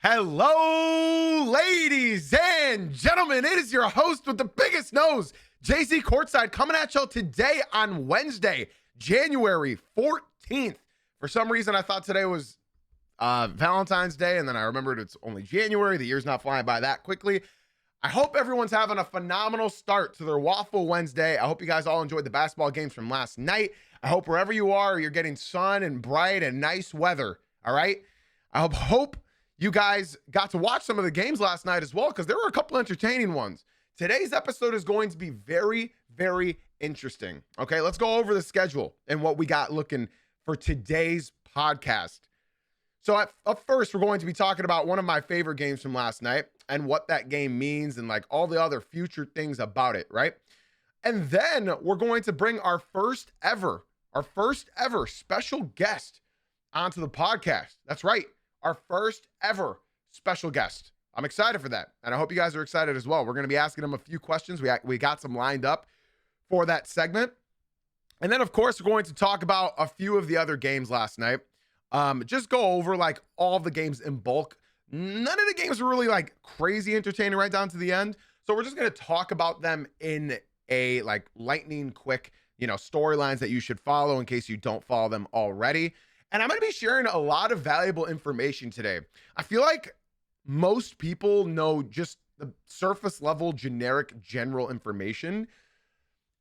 Hello, ladies and gentlemen. It is your host with the biggest nose, JC Courtside, coming at y'all today on Wednesday, January 14th. For some reason, I thought today was Valentine's Day, and then I remembered it's only January. The year's not flying by that quickly. I hope everyone's having a phenomenal start to their Waffle Wednesday. I hope you guys all enjoyed the basketball games from last night. I hope wherever you are, you're getting sun and bright and nice weather, all right? I hope you guys got to watch some of the games last night as well, because there were a couple entertaining ones. Today's episode is going to be very, very interesting. Okay, let's go over the schedule and what we got looking for today's podcast. So up first, we're going to be talking about one of my favorite games from last night and what that game means and like all the other future things about it, right? And then we're going to bring our first ever special guest onto the podcast. That's right. Our first ever special guest. I'm excited for that. And I hope you guys are excited as well. We're going to be asking him a few questions. We got some lined up for that segment. And then, of course, we're going to talk about a few of the other games last night. Just go over like all of the games in bulk. None of the games were really like crazy entertaining right down to the end. So we're just going to talk about them in a like lightning quick, storylines that you should follow in case you don't follow them already. And I'm going to be sharing a lot of valuable information today. I feel like most people know just the surface level, generic, general information.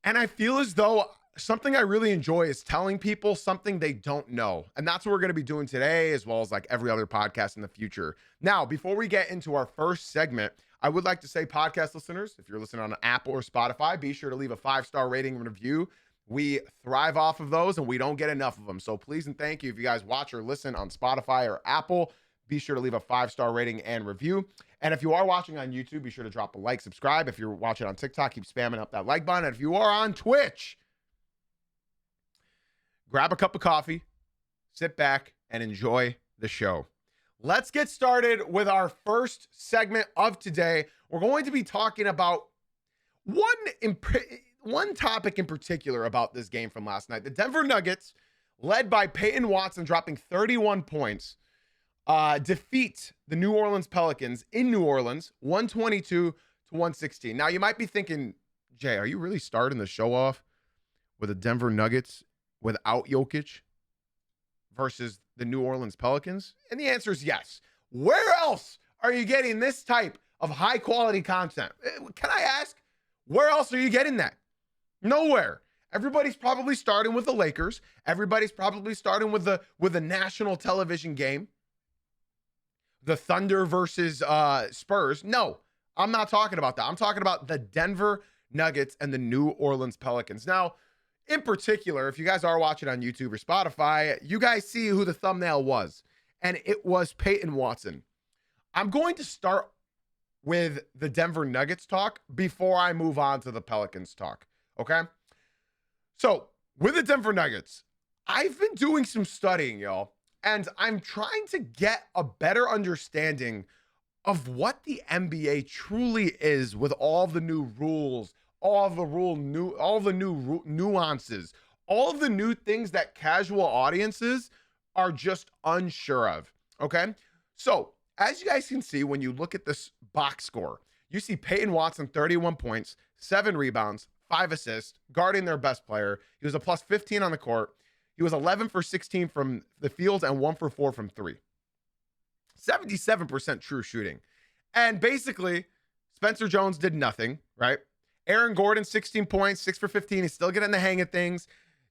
And I feel as though something I really enjoy is telling people something they don't know. And that's what we're going to be doing today, as well as like every other podcast in the future. Now, before we get into our first segment, I would like to say, podcast listeners, if you're listening on Apple or Spotify, be sure to leave a 5-star rating and review. We thrive off of those and we don't get enough of them. So please and thank you. If you guys watch or listen on Spotify or Apple, be sure to leave a 5-star rating and review. And if you are watching on YouTube, be sure to drop a like, subscribe. If you're watching on TikTok, keep spamming up that like button. And if you are on Twitch, grab a cup of coffee, sit back, and enjoy the show. Let's get started with our first segment of today. We're going to be talking about one topic in particular about this game from last night. The Denver Nuggets, led by Peyton Watson, dropping 31 points, defeat the New Orleans Pelicans in New Orleans, 122-116. Now, you might be thinking, Jay, are you really starting the show off with the Denver Nuggets without Jokic versus the New Orleans Pelicans? And the answer is yes. Where else are you getting this type of high-quality content? Can I ask, where else are you getting that? Nowhere. Everybody's probably starting with the Lakers. Everybody's probably starting with the national television game. The Thunder versus Spurs. No, I'm not talking about that. I'm talking about the Denver Nuggets and the New Orleans Pelicans. Now, in particular, if you guys are watching on YouTube or Spotify, you guys see who the thumbnail was, and it was Peyton Watson. I'm going to start with the Denver Nuggets talk before I move on to the Pelicans talk. Okay. So with the Denver Nuggets, I've been doing some studying, y'all, and I'm trying to get a better understanding of what the NBA truly is with all the new rules, all the new nuances, all of the new things that casual audiences are just unsure of. Okay. So as you guys can see, when you look at this box score, you see Peyton Watson, 31 points, 7 rebounds, 5 assists, guarding their best player. He was a plus 15 on the court. He was 11 for 16 from the field and 1 for 4 from 3. 77% true shooting. And basically, Spencer Jones did nothing, right? Aaron Gordon, 16 points, 6 for 15. He's still getting the hang of things.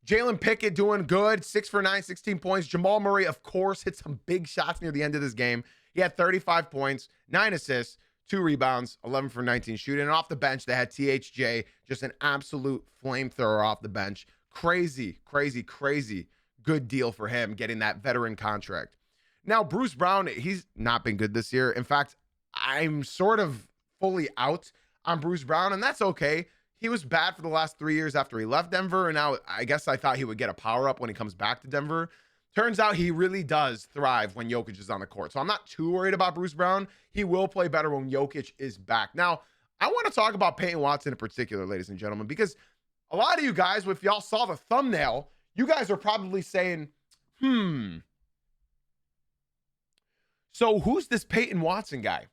Jalen Pickett doing good, 6 for 9, 16 points. Jamal Murray, of course, hit some big shots near the end of this game. He had 35 points, 9 assists, 2 rebounds, 11 for 19 shooting. And off the bench, they had THJ, just an absolute flamethrower off the bench. Crazy, crazy, crazy good deal for him getting that veteran contract. Now, Bruce Brown, he's not been good this year. In fact, I'm sort of fully out on Bruce Brown, and that's okay. He was bad for the last 3 years after he left Denver, and now I guess I thought he would get a power-up when he comes back to Denver. Turns out he really does thrive when Jokic is on the court. So I'm not too worried about Bruce Brown. He will play better when Jokic is back. Now, I want to talk about Peyton Watson in particular, ladies and gentlemen, because a lot of you guys, if y'all saw the thumbnail, you guys are probably saying, So who's this Peyton Watson guy?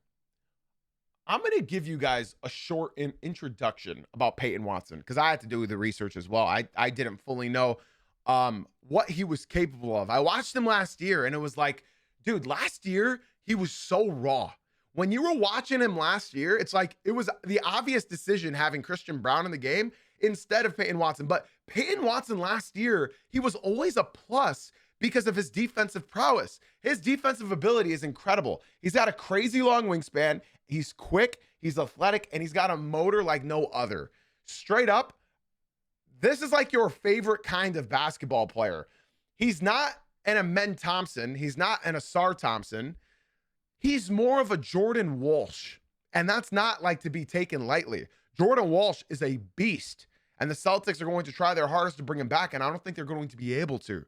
I'm going to give you guys a short introduction about Peyton Watson because I had to do the research as well. I didn't fully know what he was capable of. I watched him last year and it was like, dude, last year he was so raw. When you were watching him last year, it's like it was the obvious decision having Christian Brown in the game instead of Peyton Watson. But Peyton Watson last year, he was always a plus because of his defensive prowess. His defensive ability is incredible. He's got a crazy long wingspan. He's quick, he's athletic, and he's got a motor like no other. Straight up, this is like your favorite kind of basketball player. He's not an Amen Thompson. He's not an Asar Thompson. He's more of a Jordan Walsh, and that's not like to be taken lightly. Jordan Walsh is a beast, and the Celtics are going to try their hardest to bring him back, and I don't think they're going to be able to.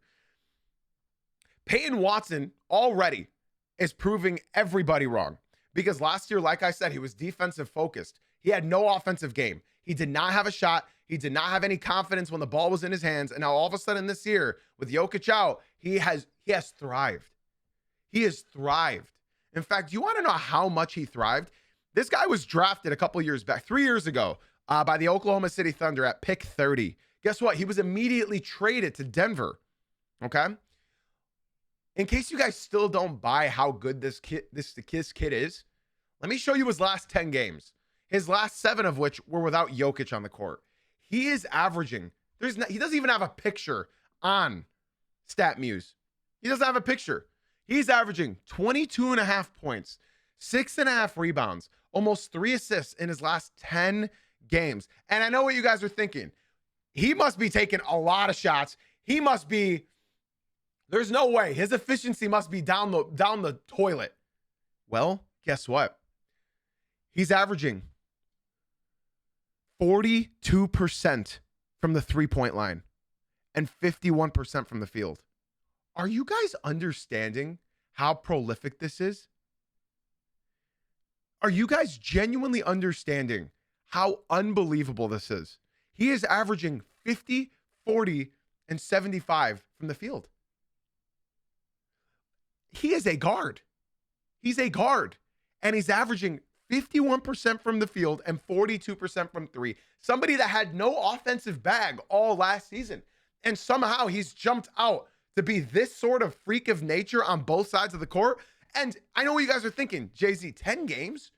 Peyton Watson already is proving everybody wrong because last year, like I said, he was defensive focused. He had no offensive game. He did not have a shot. He did not have any confidence when the ball was in his hands. And now all of a sudden this year with Jokic out, he has thrived. He has thrived. In fact, you want to know how much he thrived? This guy was drafted a couple years back, 3 years ago, by the Oklahoma City Thunder at pick 30. Guess what? He was immediately traded to Denver. Okay. In case you guys still don't buy how good this kid is, let me show you his last 10 games. His last 7 of which were without Jokic on the court. He is averaging. He doesn't even have a picture on StatMuse. He doesn't have a picture. He's averaging 22.5 points, 6.5 rebounds, almost 3 assists in his last 10 games. And I know what you guys are thinking. He must be taking a lot of shots. He must be. There's no way. His efficiency must be down the toilet. Well, guess what? He's averaging 42% from the three-point line and 51% from the field. Are you guys understanding how prolific this is? Are you guys genuinely understanding how unbelievable this is? He is averaging 50, 40, and 75 from the field. He is a guard. He's a guard. And he's averaging 51% from the field and 42% from three. Somebody that had no offensive bag all last season. And somehow he's jumped out to be this sort of freak of nature on both sides of the court. And I know what you guys are thinking, Jay-Z, 10 games?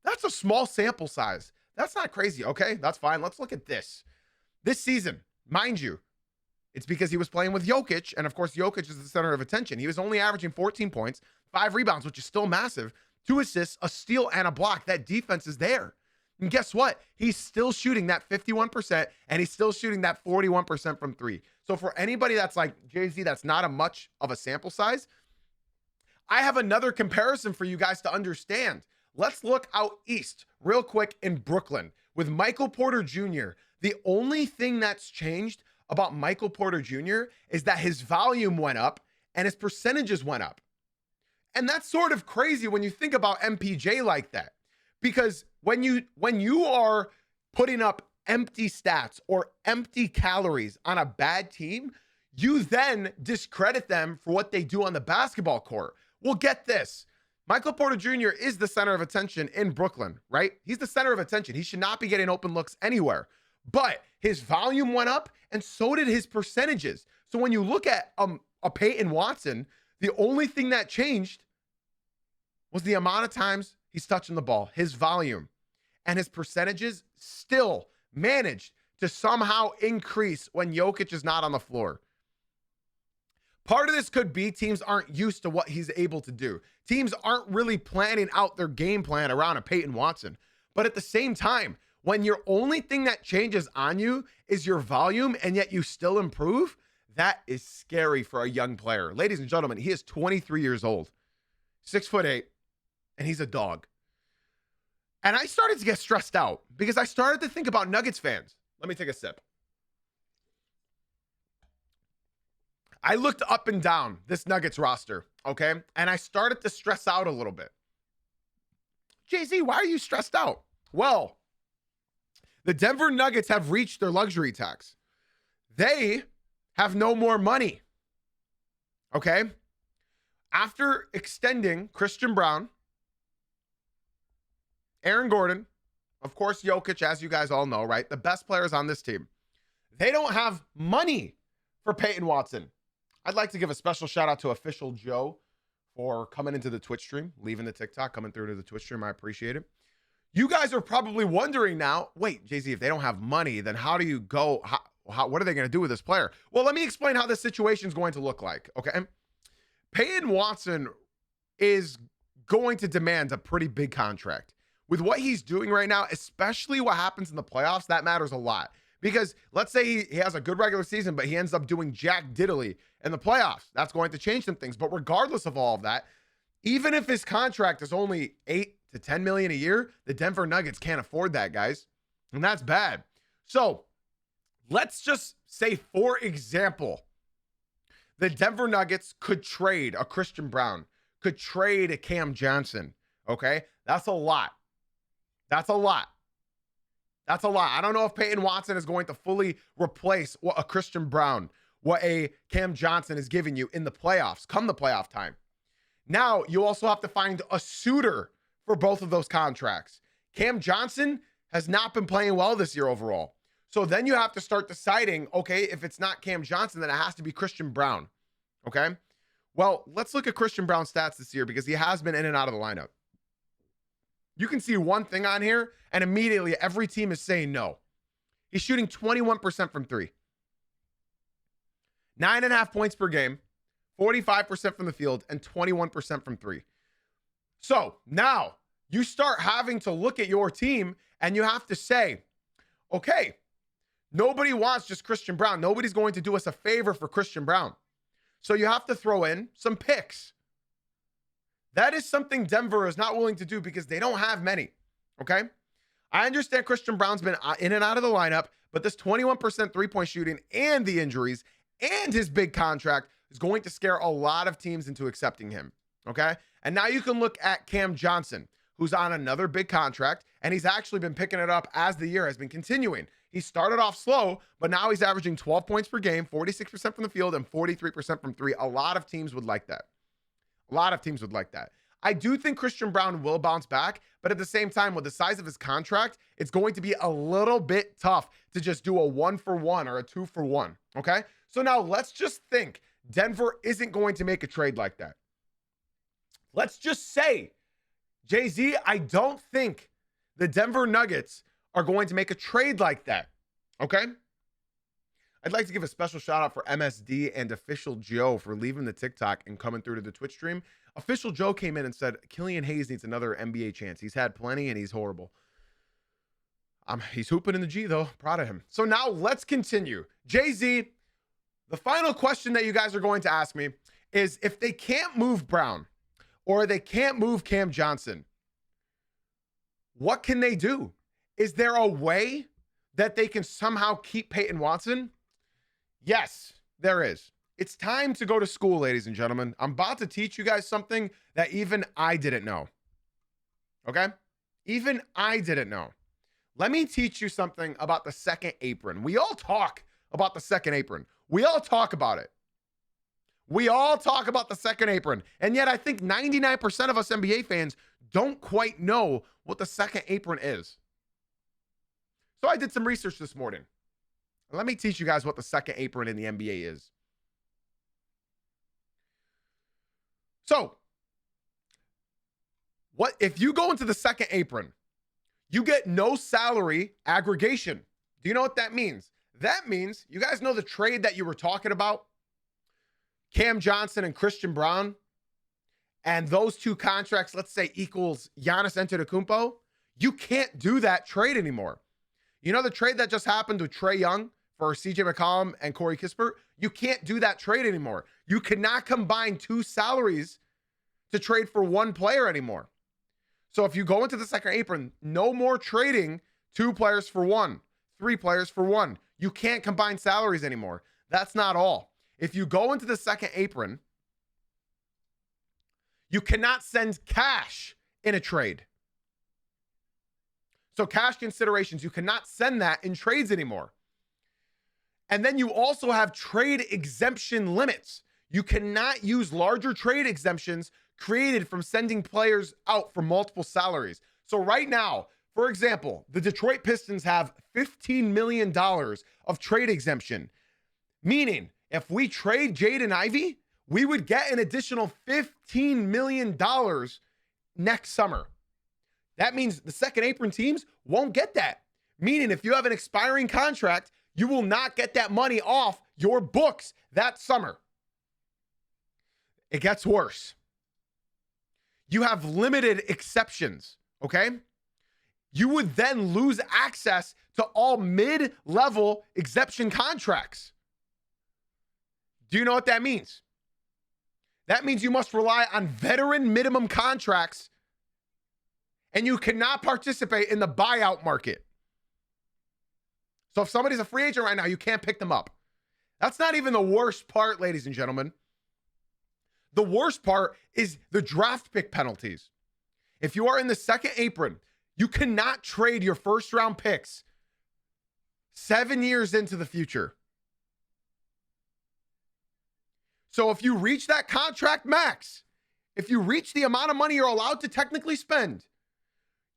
That's a small sample size. That's not crazy. Okay, that's fine. Let's look at this. This season, mind you, it's because he was playing with Jokic, and of course, Jokic is the center of attention. He was only averaging 14 points, 5 rebounds, which is still massive, 2 assists, a steal, and a block. That defense is there. And guess what? He's still shooting that 51%, and he's still shooting that 41% from 3. So for anybody that's like, Jay-Z, that's not a much of a sample size, I have another comparison for you guys to understand. Let's look out east real quick in Brooklyn with Michael Porter Jr. The only thing that's changed about Michael Porter Jr. is that his volume went up and his percentages went up. And that's sort of crazy when you think about MPJ like that. Because when you are putting up empty stats or empty calories on a bad team, you then discredit them for what they do on the basketball court. Well, get this. Michael Porter Jr. is the center of attention in Brooklyn, right? He's the center of attention. He should not be getting open looks anywhere. But his volume went up and so did his percentages. So when you look at a Peyton Watson, the only thing that changed was the amount of times he's touching the ball, his volume, and his percentages still managed to somehow increase when Jokic is not on the floor. Part of this could be teams aren't used to what he's able to do. Teams aren't really planning out their game plan around a Peyton Watson. But at the same time, when your only thing that changes on you is your volume and yet you still improve, that is scary for a young player. Ladies and gentlemen, he is 23 years old, 6'8", and he's a dog. And I started to get stressed out because I started to think about Nuggets fans. Let me take a sip. I looked up and down this Nuggets roster, okay? And I started to stress out a little bit. Jay-Z, why are you stressed out? Well, the Denver Nuggets have reached their luxury tax. They have no more money, okay? After extending Christian Brown, Aaron Gordon, of course, Jokic, as you guys all know, right? The best players on this team. They don't have money for Peyton Watson. I'd like to give a special shout out to Official Joe for coming into the Twitch stream, leaving the TikTok, coming through to the Twitch stream. I appreciate it. You guys are probably wondering now, wait, Jay-Z, if they don't have money, then how do you go? What are they going to do with this player? Well, let me explain how this situation is going to look like, okay? Peyton Watson is going to demand a pretty big contract. With what he's doing right now, especially what happens in the playoffs, that matters a lot. Because let's say he has a good regular season, but he ends up doing jack diddly in the playoffs. That's going to change some things. But regardless of all of that, even if his contract is only $8 to $10 million a year, the Denver Nuggets can't afford that, guys. And that's bad. So let's just say, for example, the Denver Nuggets could trade a Christian Brown, could trade a Cam Johnson. Okay? That's a lot. That's a lot. That's a lot. I don't know if Peyton Watson is going to fully replace what a Christian Brown, what a Cam Johnson is giving you in the playoffs, come the playoff time. Now, you also have to find a suitor for both of those contracts. Cam Johnson has not been playing well this year overall. So then you have to start deciding, okay, if it's not Cam Johnson, then it has to be Christian Brown. Okay? Well, let's look at Christian Brown's stats this year because he has been in and out of the lineup. You can see one thing on here, and immediately every team is saying no. He's shooting 21% from three. 9.5 points per game, 45% from the field, and 21% from three. So now you start having to look at your team, and you have to say, okay, nobody wants just Christian Brown. Nobody's going to do us a favor for Christian Brown. So you have to throw in some picks. That is something Denver is not willing to do because they don't have many, okay? I understand Christian Brown's been in and out of the lineup, but this 21% three-point shooting and the injuries and his big contract is going to scare a lot of teams into accepting him, okay? And now you can look at Cam Johnson, who's on another big contract, and he's actually been picking it up as the year has been continuing. He started off slow, but now he's averaging 12 points per game, 46% from the field, and 43% from three. A lot of teams would like that. A lot of teams would like that. I do think Christian Brown will bounce back, but at the same time, with the size of his contract, it's going to be a little bit tough to just do a 1-for-1 or a 2-for-1, okay? So now let's just think Denver isn't going to make a trade like that. Let's just say, Jay-Z, I don't think the Denver Nuggets are going to make a trade like that, okay? I'd like to give a special shout out for MSD and Official Joe for leaving the TikTok and coming through to the Twitch stream. Official Joe came in and said, Killian Hayes needs another NBA chance. He's had plenty and he's horrible. He's hooping in the G though. Proud of him. So now let's continue. Jay-Z, the final question that you guys are going to ask me is if they can't move Brown or they can't move Cam Johnson, what can they do? Is there a way that they can somehow keep Peyton Watson? Yes, there is. It's time to go to school, ladies and gentlemen. I'm about to teach you guys something that even I didn't know. Okay? Even I didn't know. Let me teach you something about the second apron. We all talk about the second apron. We all talk about it. We all talk about the second apron. And yet I think 99% of us NBA fans don't quite know what the second apron is. So I did some research this morning. Let me teach you guys what the second apron in the NBA is. So, what if you go into the second apron, you get no salary aggregation. Do you know what that means? That means, you guys know the trade that you were talking about? Cam Johnson and Christian Brown, and those two contracts, let's say, equals Giannis Antetokounmpo. You can't do that trade anymore. You know the trade that just happened with Trae Young for CJ McCollum and Corey Kispert? You can't do that trade anymore. You cannot combine two salaries to trade for one player anymore. So if you go into the second apron, no more trading 2 players for 1, 3 players for 1. You can't combine salaries anymore. That's not all. If you go into the second apron, you cannot send cash in a trade. So cash considerations, you cannot send that in trades anymore. And then you also have trade exemption limits. You cannot use larger trade exemptions created from sending players out for multiple salaries. So right now, for example, the Detroit Pistons have $15 million of trade exemption, meaning if we trade Jaden Ivey, we would get an additional $15 million next summer. That means the second apron teams won't get that. Meaning if you have an expiring contract, you will not get that money off your books that summer. It gets worse. You have limited exceptions, okay? You would then lose access to all mid-level exception contracts. Do you know what that means? That means you must rely on veteran minimum contracts, and you cannot participate in the buyout market. So if somebody's a free agent right now, you can't pick them up. That's not even the worst part, ladies and gentlemen. The worst part is the draft pick penalties. If you are in the second apron, you cannot trade your first round picks 7 years into the future. So if you reach that contract max, if you reach the amount of money you're allowed to technically spend,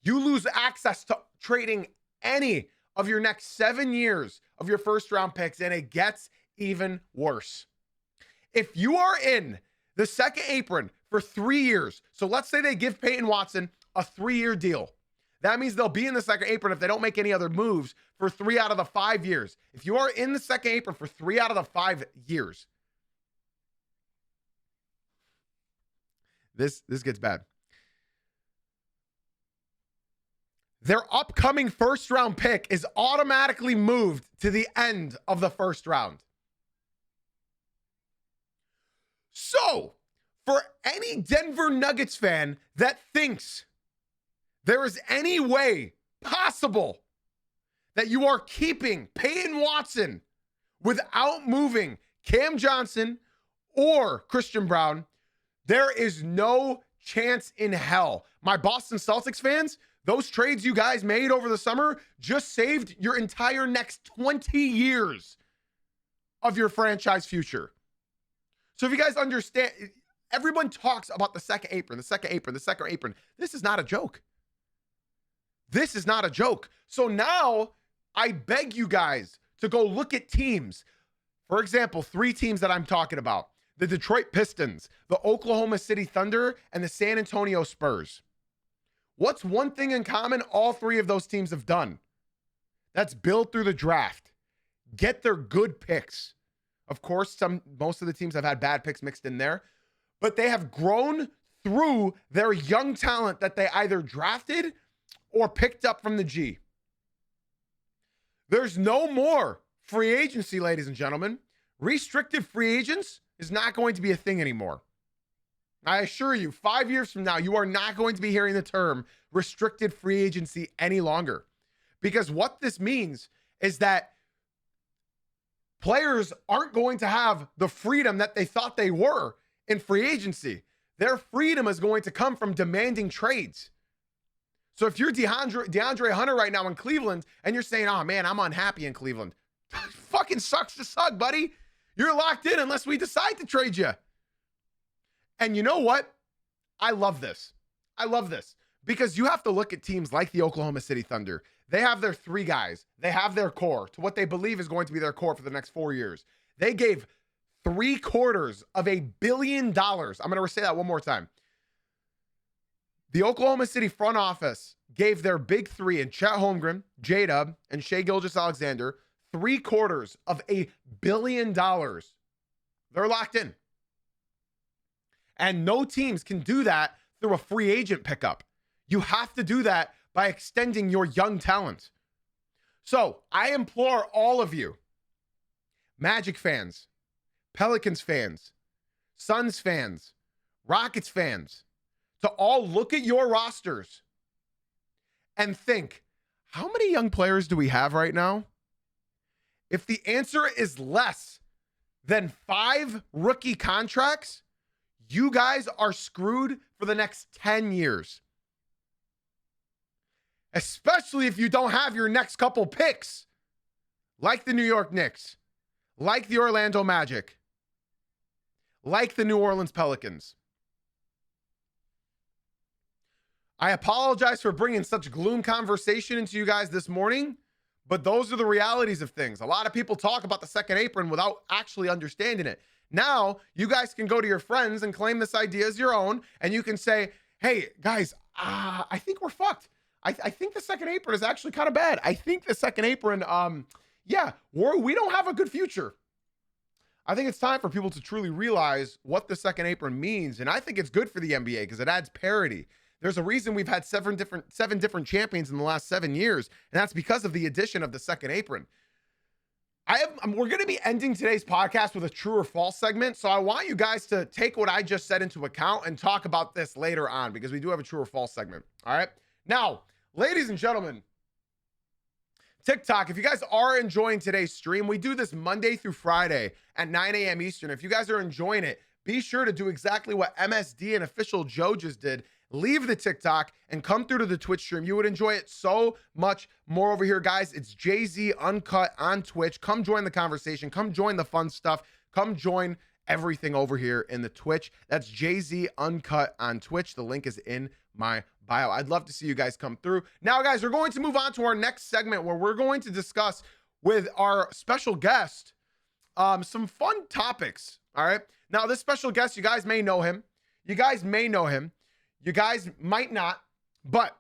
you lose access to trading any of your next 7 years of your first round picks, and it gets even worse. If you are in the second apron for 3 years, so let's say they give Peyton Watson a 3-year deal. That means they'll be in the second apron if they don't make any other moves for 3 out of the 5 years. If you are in the second apron for 3 out of the 5 years, this gets bad. Their upcoming first round pick is automatically moved to the end of the first round. So, for any Denver Nuggets fan that thinks there is any way possible that you are keeping Peyton Watson without moving Cam Johnson or Christian Brown, there is no chance in hell. My Boston Celtics fans, those trades you guys made over the summer just saved your entire next 20 years of your franchise future. So if you guys understand, everyone talks about the second apron, the second apron, the second apron. This is not a joke. This is not a joke. So now I beg you guys to go look at teams. For example, 3 teams that I'm talking about: the Detroit Pistons, the Oklahoma City Thunder, and the San Antonio Spurs. What's one thing in common all 3 of those teams have done? That's build through the draft. Get their good picks. Of course, most of the teams have had bad picks mixed in there, but they have grown through their young talent that they either drafted or picked up from the G. There's no more free agency, ladies and gentlemen. Restricted free agents is not going to be a thing anymore. I assure you, 5 years from now, you are not going to be hearing the term restricted free agency any longer. Because what this means is that players aren't going to have the freedom that they thought they were in free agency. Their freedom is going to come from demanding trades. So if you're DeAndre Hunter right now in Cleveland and you're saying, oh man, I'm unhappy in Cleveland. Fucking sucks to suck, buddy. You're locked in unless we decide to trade you. And you know what? I love this. I love this because you have to look at teams like the Oklahoma City Thunder. They have their 3 guys. They have their core to what they believe is going to be their core for the next 4 years. They gave $750 million. I'm going to say that one more time. The Oklahoma City front office gave their big 3 in Chet Holmgren, J-Dub, and Shai Gilgeous-Alexander $750 million. They're locked in. And no teams can do that through a free agent pickup. You have to do that by extending your young talent. So I implore all of you, Magic fans, Pelicans fans, Suns fans, Rockets fans, to all look at your rosters and think, how many young players do we have right now? If the answer is less than 5 rookie contracts, you guys are screwed for the next 10 years. Especially if you don't have your next couple picks, like the New York Knicks, like the Orlando Magic, like the New Orleans Pelicans. I apologize for bringing such gloom conversation into you guys this morning, but those are the realities of things. A lot of people talk about the second apron without actually understanding it. Now, you guys can go to your friends and claim this idea as your own, and you can say, hey, guys, I think we're fucked. I think the second apron is actually kind of bad. I think the second apron, we don't have a good future. I think it's time for people to truly realize what the second apron means, and I think it's good for the NBA because it adds parity. There's a reason we've had seven different champions in the last 7 years, and that's because of the addition of the second apron. We're going to be ending today's podcast with a true or false segment, so I want you guys to take what I just said into account and talk about this later on because we do have a true or false segment. All right. Now, ladies and gentlemen, TikTok, if you guys are enjoying today's stream, we do this Monday through Friday at 9 a.m. Eastern. If you guys are enjoying it, be sure to do exactly what MSD and Official Joe just did. Leave the TikTok and come through to the Twitch stream. You would enjoy it so much more over here, guys. It's Jay-Z Uncut on Twitch. Come join the conversation. Come join the fun stuff. Come join everything over here in the Twitch. That's Jay-Z Uncut on Twitch. The link is in my bio. I'd love to see you guys come through. Now, guys, we're going to move on to our next segment where we're going to discuss with our special guest some fun topics. All right. Now, this special guest, you guys may know him. You guys may know him. You guys might not, but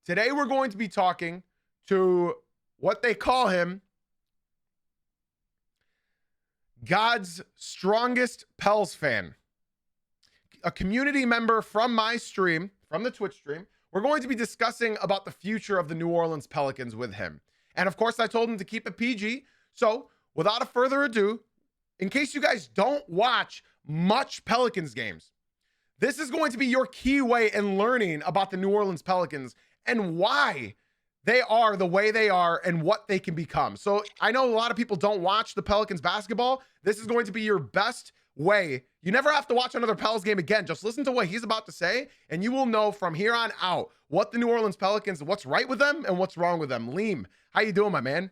today we're going to be talking to what they call him God's strongest Pels fan, a community member from my stream, from the Twitch stream. We're going to be discussing about the future of the New Orleans Pelicans with him. And of course, I told him to keep it PG. So without a further ado, in case you guys don't watch much Pelicans games, this is going to be your key way in learning about the New Orleans Pelicans and why they are the way they are and what they can become. So I know a lot of people don't watch the Pelicans basketball. This is going to be your best way. You never have to watch another Pels game again. Just listen to what he's about to say, and you will know from here on out what the New Orleans Pelicans, what's right with them and what's wrong with them. Liam, how you doing, my man?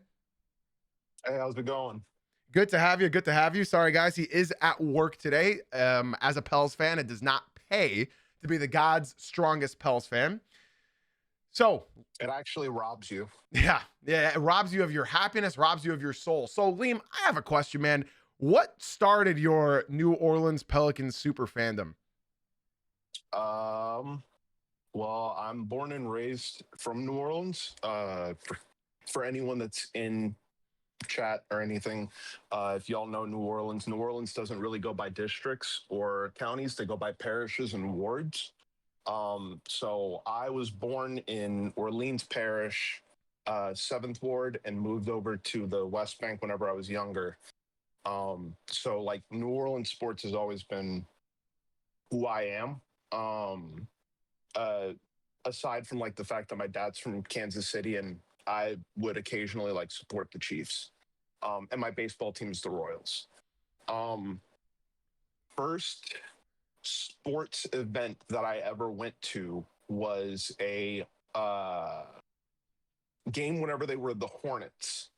Hey, how's it going? Good to have you. Good to have you. Sorry, guys. He is at work today. As a Pels fan, it does not pay to be the God's strongest Pels fan. So it actually robs you. Yeah. It robs you of your happiness, robs you of your soul. So, Liam, I have a question, man. What started your New Orleans Pelicans super fandom? Well, I'm born and raised from New Orleans. For anyone that's in chat or anything, if y'all know New Orleans doesn't really go by districts or counties. They go by parishes and wards. So I was born in Orleans Parish, 7th Ward, and moved over to the West Bank whenever I was younger. So like New Orleans sports has always been who I am. Aside from like the fact that my dad's from Kansas City and I would occasionally like support the Chiefs. And my baseball team is the Royals. First sports event that I ever went to was a game whenever they were the Hornets.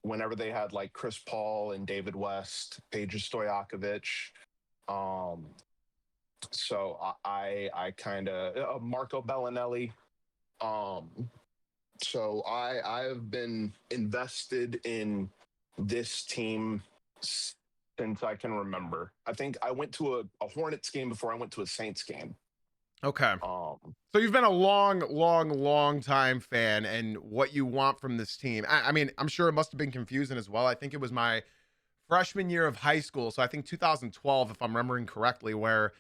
Whenever they had like Chris Paul and David West, Peja Stojakovic. So I kind of Marco Bellinelli. So I've been invested in this team since I can remember. I think I went to a Hornets game before I went to a Saints game. Okay. So you've been a long time fan, and what you want from this team. I mean, I'm sure it must have been confusing as well. I think it was my freshman year of high school. So I think 2012, if I'm remembering correctly, where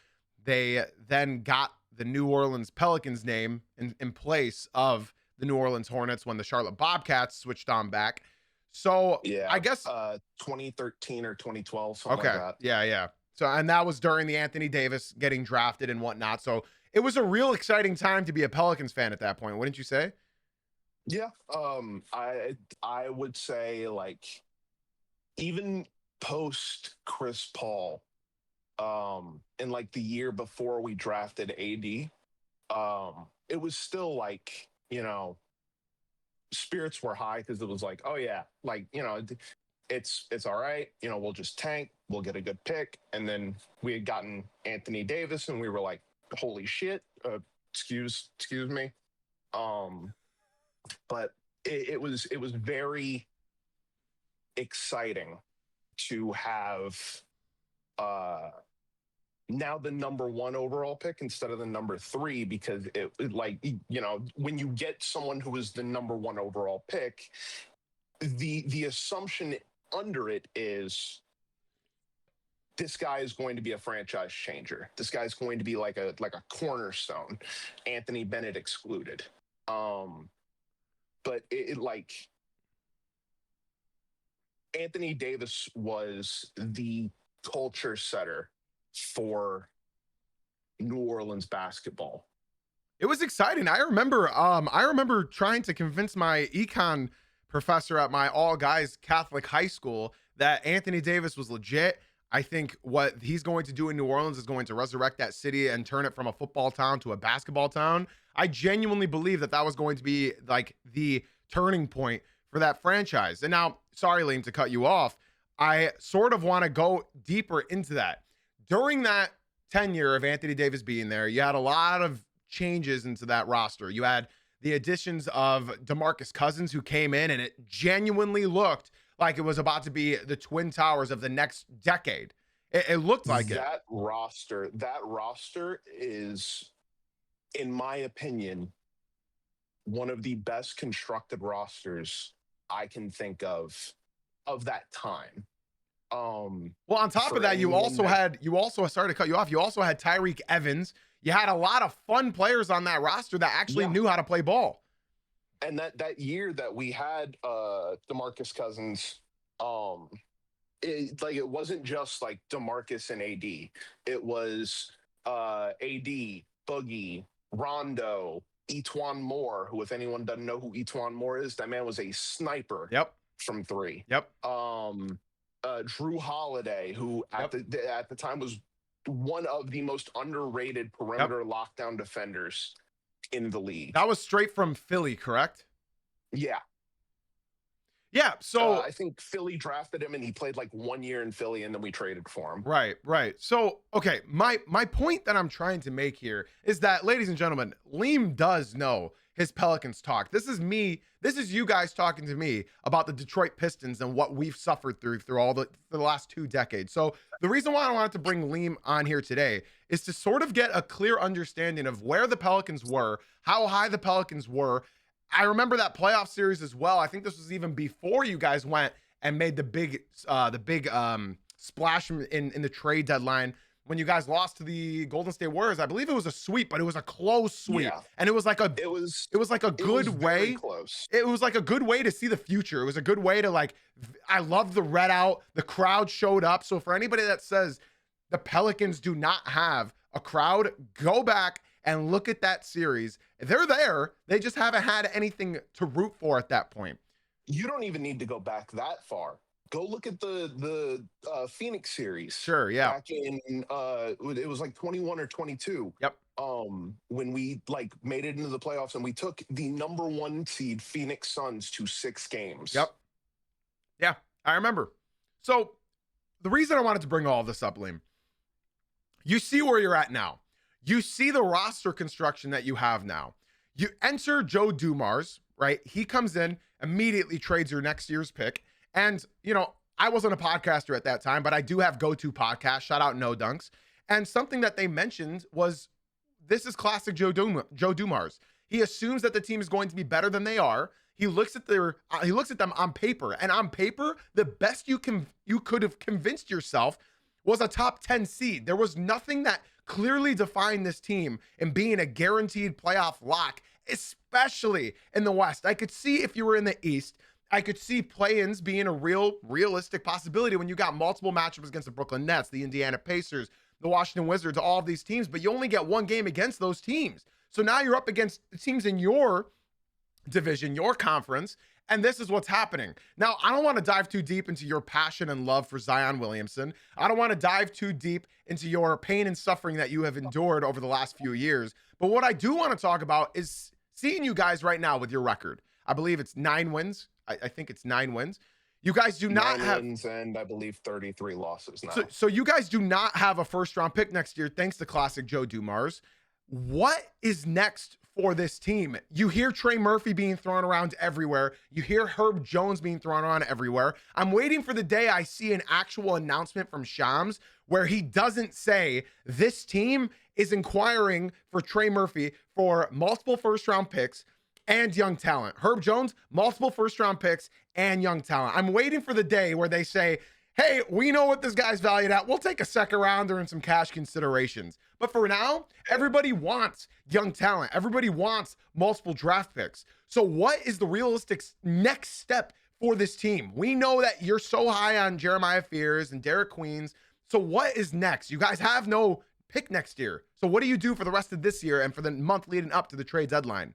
they then got the New Orleans Pelicans name in place of the New Orleans Hornets when the Charlotte Bobcats switched on back. So yeah, I guess 2013 or 2012, something like that. Yeah. So, and that was during the Anthony Davis getting drafted and whatnot. So it was a real exciting time to be a Pelicans fan at that point. Wouldn't you say? Yeah. I would say like even post Chris Paul, in like the year before we drafted AD, it was still like, you know, spirits were high because it was like, oh yeah, like, you know, it's all right. You know, we'll just tank. We'll get a good pick. And then we had gotten Anthony Davis, and we were like, holy shit. Excuse me. But it was very exciting to have now the number 1 overall pick instead of the number 3, because it like, you know, when you get someone who is the number 1 overall pick, the assumption under it is this guy is going to be a franchise changer. This guy's going to be like a cornerstone, Anthony Bennett excluded. But it like Anthony Davis was the culture setter for New Orleans basketball. It was exciting. I remember trying to convince my econ professor at my all guys Catholic high school that Anthony Davis was legit. I think what he's going to do in New Orleans is going to resurrect that city and turn it from a football town to a basketball town. I genuinely believe that that was going to be like the turning point for that franchise. And now, sorry, Liam, to cut you off, I sort of want to go deeper into that. During that tenure of Anthony Davis being there, you had a lot of changes into that roster. You had the additions of DeMarcus Cousins, who came in, and it genuinely looked like it was about to be the Twin Towers of the next decade. It looked like it. That roster is, in my opinion, one of the best constructed rosters I can think of that time. Well, on top of that, you also sorry to cut you off. You also had Tyreek Evans. You had a lot of fun players on that roster that actually knew how to play ball. And that year that we had DeMarcus Cousins, it wasn't just like DeMarcus and AD. It was AD, Boogie, Rondo, Etwan Moore, who, if anyone doesn't know who Etwan Moore is, that man was a sniper. Yep. From 3. Yep. Drew Holiday, who at the time was one of the most underrated perimeter lockdown defenders in the league. That was straight from Philly, correct? Yeah. Yeah, so I think Philly drafted him, and he played like 1 year in Philly, and then we traded for him. Right. So, okay, my point that I'm trying to make here is that, ladies and gentlemen, Liam does know his Pelicans talk. This is you guys talking to me about the Detroit Pistons and what we've suffered through for the last 2 decades. So the reason why I wanted to bring Liam on here today is to sort of get a clear understanding of where the Pelicans were, how high the Pelicans were. I remember that playoff series as well. I think this was even before you guys went and made the big splash in the trade deadline when you guys lost to the Golden State Warriors. I believe it was a sweep, but it was a close sweep. Yeah. And it was like a good way. Close. It was like a good way to see the future. It was a good way to, like, I love the red out. The crowd showed up. So for anybody that says the Pelicans do not have a crowd, go back and look at that series. They're there. They just haven't had anything to root for at that point. You don't even need to go back that far. Go look at the Phoenix series. Sure, yeah. Back in it was like 21 or 22. Yep. When we like made it into the playoffs, and we took the number 1 seed Phoenix Suns to 6 games. Yep. Yeah, I remember. So the reason I wanted to bring all of this up, Liam, you see where you're at now. You see the roster construction that you have now. You enter Joe Dumars, right? He comes in, immediately trades your next year's pick. And, you know, I wasn't a podcaster at that time, but I do have go-to podcast. Shout out No Dunks. And something that they mentioned was, this is classic Joe Dumars. He assumes that the team is going to be better than they are. He looks at them on paper, and on paper, the best you could have convinced yourself was a top 10 seed. There was nothing that clearly defined this team in being a guaranteed playoff lock, especially in the West. I could see if you were in the East, I could see play-ins being a realistic possibility when you got multiple matchups against the Brooklyn Nets, the Indiana Pacers, the Washington Wizards, all of these teams, but you only get 1 game against those teams. So now you're up against the teams in your division, your conference, and this is what's happening. Now, I don't want to dive too deep into your passion and love for Zion Williamson. I don't want to dive too deep into your pain and suffering that you have endured over the last few years. But what I do want to talk about is seeing you guys right now with your record. I believe it's 9 wins. I think it's 9 wins. You guys do not 9 have wins and I believe 33 losses now. so you guys do not have a first round pick next year, thanks to classic Joe Dumars. What is next for this team? You hear Trey Murphy being thrown around everywhere. You hear Herb Jones being thrown around everywhere. I'm waiting for the day I see an actual announcement from Shams where he doesn't say this team is inquiring for Trey Murphy for multiple first round picks and young talent. Herb Jones, multiple first round picks and young talent. I'm waiting for the day where they say, hey, we know what this guy's valued at. We'll take a second rounder and some cash considerations. But for now, everybody wants young talent. Everybody wants multiple draft picks. So what is the realistic next step for this team? We know that you're so high on Jeremiah Fears and Derek Queens. So what is next? You guys have no pick next year. So what do you do for the rest of this year and for the month leading up to the trade deadline?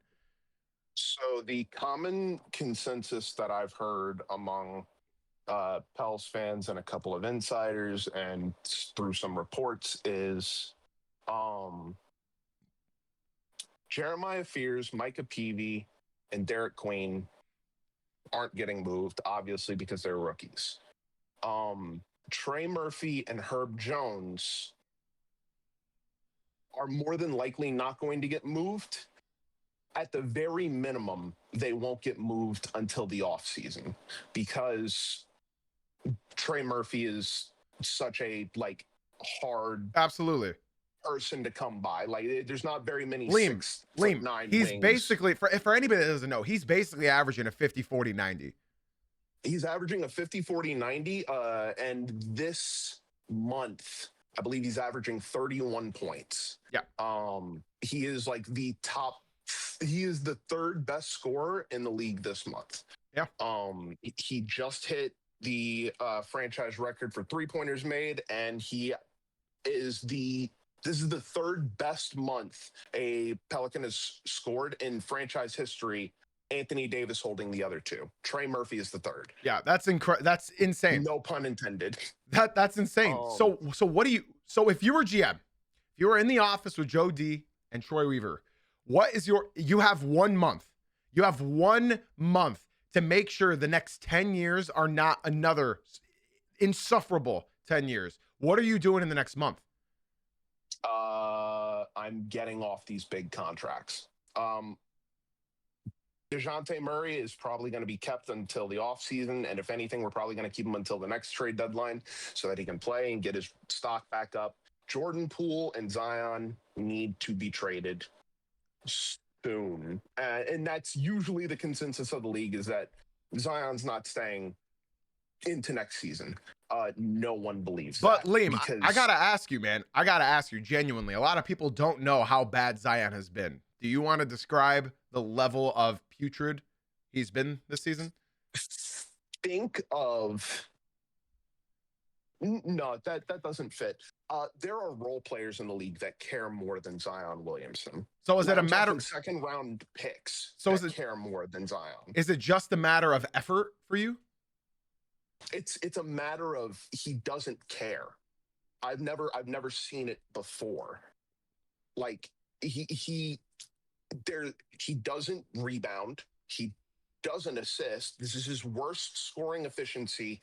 So the common consensus that I've heard among Pels fans and a couple of insiders and through some reports is Jeremiah Fears, Micah Peavy, and Derek Queen aren't getting moved, obviously, because they're rookies. Trey Murphy and Herb Jones are more than likely not going to get moved. At the very minimum, they won't get moved until the offseason because Trey Murphy is such a hard Absolutely person to come by. There's not very many Liam, 6'9" he's wings. basically, for anybody that doesn't know, he's basically averaging a 50, 40, 90. He's averaging a 50, 40, 90. And this month, I believe he's averaging 31 points. Yeah. He is he is the third best scorer in the league this month. Yeah. He just hit the franchise record for 3-pointers made, and this is the third best month a Pelican has scored in franchise history. Anthony Davis holding the other two. Trey Murphy is the third. Yeah, that's insane. No pun intended. That's insane. So if you were GM, if you were in the office with Joe D and Troy Weaver, you have 1 month. You have 1 month to make sure the next 10 years are not another insufferable 10 years. What are you doing in the next month? I'm getting off these big contracts. DeJounte Murray is probably going to be kept until the offseason. And if anything, we're probably going to keep him until the next trade deadline so that he can play and get his stock back up. Jordan Poole and Zion need to be traded soon. And that's usually the consensus of the league, is that Zion's not staying into next season. No one believes but that. Liam, I got to ask you, man. I got to ask you genuinely. A lot of people don't know how bad Zion has been. Do you want to describe the level of putrid he's been this season? Think of... No, that doesn't fit. There are role players in the league that care more than Zion Williamson. So is it a matter of second round picks care more than Zion? Is it just a matter of effort for you? It's a matter of he doesn't care. I've never seen it before. He doesn't rebound. He doesn't assist. This is his worst scoring efficiency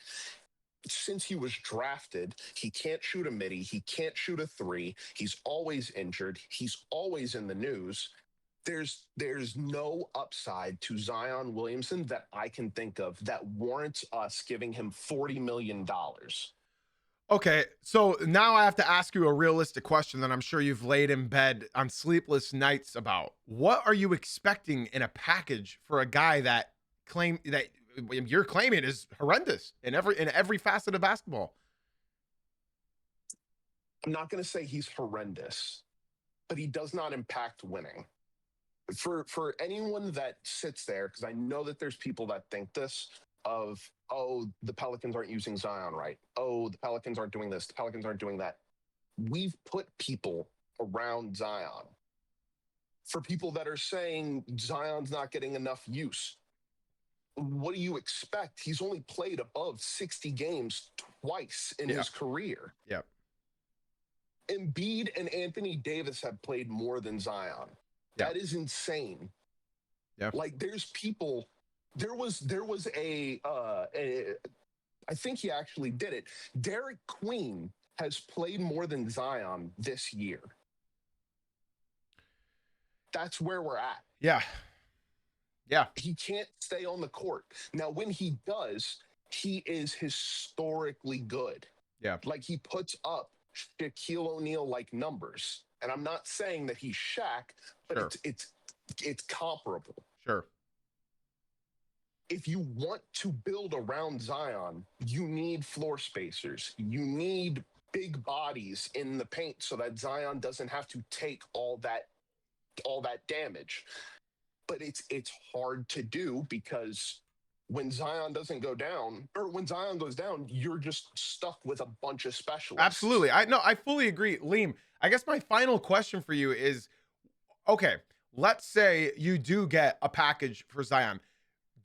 since he was drafted. He can't shoot a midi. He can't shoot a three. He's always injured. He's always in the news. There's no upside to Zion Williamson that I can think of that warrants us giving him $40 million. Okay, so now I have to ask you a realistic question that I'm sure you've laid in bed on sleepless nights about. What are you expecting in a package for a guy that you're claiming is horrendous in every facet of basketball? I'm not going to say he's horrendous, but he does not impact winning. For anyone that sits there, because I know that there's people that think this of, oh, the Pelicans aren't using Zion right. Oh, the Pelicans aren't doing this. The Pelicans aren't doing that. We've put people around Zion. For people that are saying Zion's not getting enough use, what do you expect? He's only played above 60 games twice in his career. Yep. Embiid and Anthony Davis have played more than Zion. That is insane. Yeah. There's people There was I think he actually did it. Derek Queen has played more than Zion this year. That's where we're at. Yeah. Yeah. He can't stay on the court. Now, when he does, he is historically good. Yeah. Like, he puts up Shaquille O'Neal like numbers. And I'm not saying that he's Shaq, but Sure. it's comparable. Sure. If you want to build around Zion, you need floor spacers. You need big bodies in the paint so that Zion doesn't have to take all that damage. But it's hard to do because when Zion doesn't go down, or when Zion goes down, you're just stuck with a bunch of specialists. Absolutely. I fully agree. Liam, I guess my final question for you is, okay, let's say you do get a package for Zion.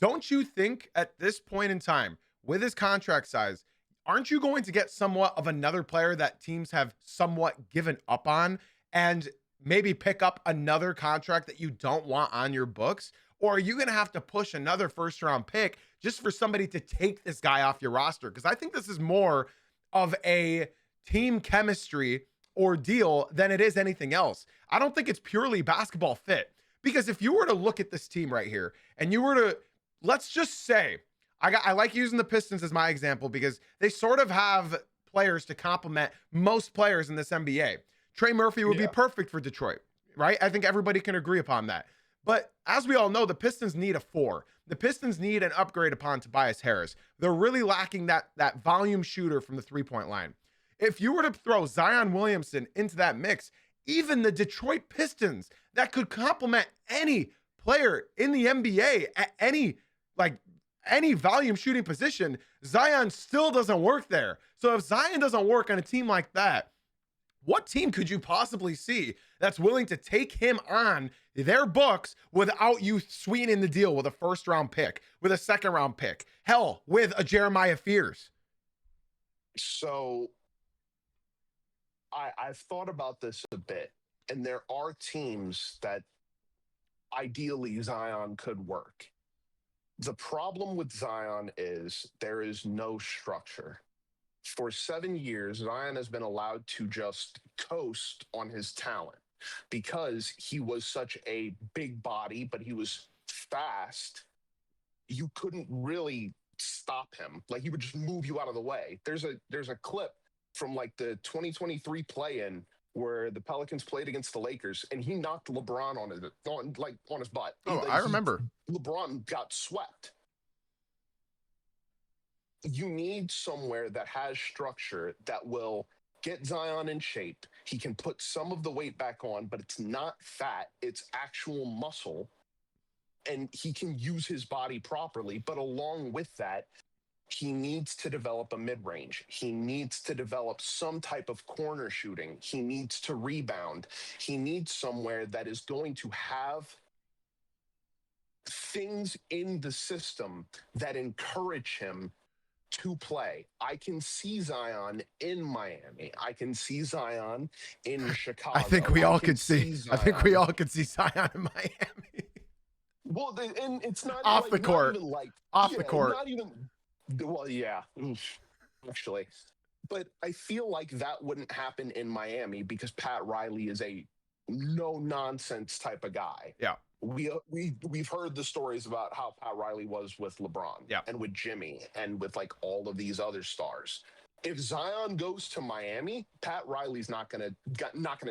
Don't you think at this point in time, with his contract size, aren't you going to get somewhat of another player that teams have somewhat given up on and maybe pick up another contract that you don't want on your books? Or are you going to have to push another first round pick just for somebody to take this guy off your roster? Because I think this is more of a team chemistry ordeal than it is anything else. I don't think it's purely basketball fit. Because if you were to look at this team right here and you were to, let's just say, I like using the Pistons as my example because they sort of have players to complement most players in this NBA. Trey Murphy would be perfect for Detroit, right? I think everybody can agree upon that. But as we all know, the Pistons need a 4. The Pistons need an upgrade upon Tobias Harris. They're really lacking that volume shooter from the three-point line. If you were to throw Zion Williamson into that mix, even the Detroit Pistons that could complement any player in the NBA at any volume shooting position, Zion still doesn't work there. So if Zion doesn't work on a team like that, what team could you possibly see that's willing to take him on their books without you sweetening the deal with a first round pick, with a second round pick, hell, with a Jeremiah Fears? So I've thought about this a bit, and there are teams that ideally Zion could work. The problem with Zion is there is no structure. For 7 years, Zion has been allowed to just coast on his talent because he was such a big body, but he was fast. You couldn't really stop him. Like, he would just move you out of the way. There's a clip from like the 2023 play-in where the Pelicans played against the Lakers, and he knocked LeBron on his butt. I remember. LeBron got swept. You need somewhere that has structure that will get Zion in shape. He can put some of the weight back on, but it's not fat, it's actual muscle. And he can use his body properly. But along with that, he needs to develop a mid-range. He needs to develop some type of corner shooting. He needs to rebound. He needs somewhere that is going to have things in the system that encourage him to play. I can see Zion in Miami. I can see Zion in Chicago. I think we all could see Zion in Miami. Well, and it's not off like, the court. Not even like off the court. Not even. Well, yeah, actually, but I feel like that wouldn't happen in Miami because Pat Riley is a no nonsense type of guy. Yeah. We've heard the stories about how Pat Riley was with LeBron and with Jimmy and with like all of these other stars. If Zion goes to Miami, Pat Riley's not gonna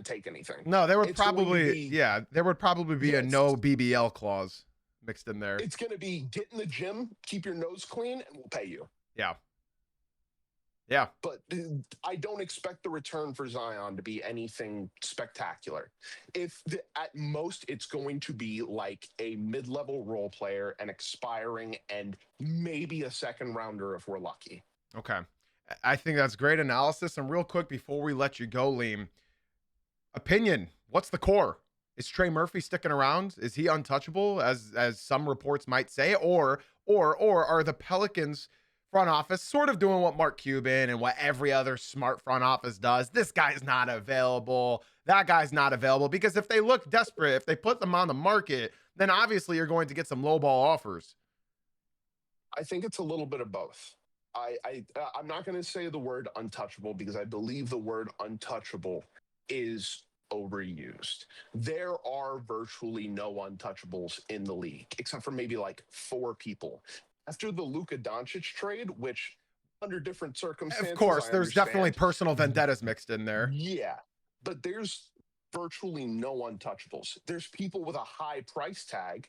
take anything. No, there would probably be a no BBL clause mixed in there. It's gonna be get in the gym, keep your nose clean, and we'll pay you. Yeah. Yeah. But I don't expect the return for Zion to be anything spectacular. At most, it's going to be like a mid-level role player, an expiring, and maybe a second rounder if we're lucky. Okay. I think that's great analysis. And real quick, before we let you go, Liam, opinion, what's the core? Is Trey Murphy sticking around? Is he untouchable, as some reports might say? Or are the Pelicans front office sort of doing what Mark Cuban and what every other smart front office does? This guy's not available. That guy's not available. Because if they look desperate, if they put them on the market, then obviously you're going to get some lowball offers. I think it's a little bit of both. I'm not going to say the word untouchable because I believe the word untouchable is overused. There are virtually no untouchables in the league, except for maybe like 4 people. After the Luka Doncic trade, which under different Of circumstances course, I there's definitely understand, personal vendettas mixed in there. yeah, but there's virtually no untouchables. There's people with a high price tag.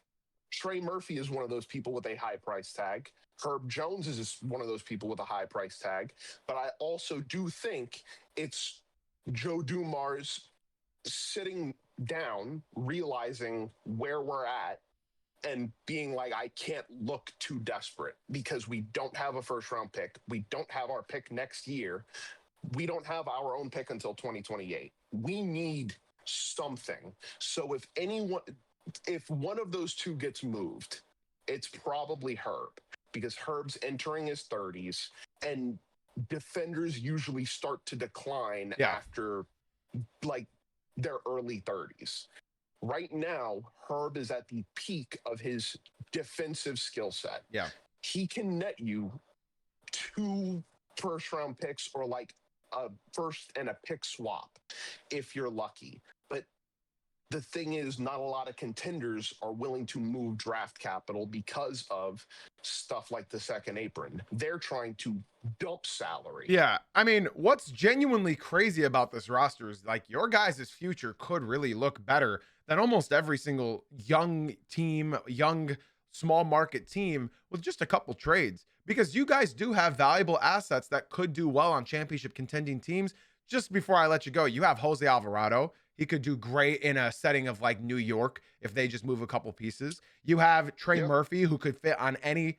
Trey Murphy is one of those people with a high price tag. Herb Jones is one of those people with a high price tag. But I also do think it's Joe Dumars sitting down, realizing where we're at, and being like, I can't look too desperate because we don't have a first round pick. We don't have our pick next year. We don't have our own pick until 2028. We need something. So if one of those two gets moved, it's probably Herb because Herb's entering his 30s and defenders usually start to decline Yeah. after like their early 30s. Right now, Herb is at the peak of his defensive skill set. Yeah. He can net you 2 first round picks or like a first and a pick swap if you're lucky. But the thing is, not a lot of contenders are willing to move draft capital because of stuff like the second apron. They're trying to dump salary. Yeah. I mean, what's genuinely crazy about this roster is like your guys' future could really look better than almost every single young team, young small market team with just a couple trades because you guys do have valuable assets that could do well on championship contending teams. Just before I let you go, you have Jose Alvarado. He could do great in a setting of like New York if they just move a couple pieces. You have Trey Murphy, who could fit on any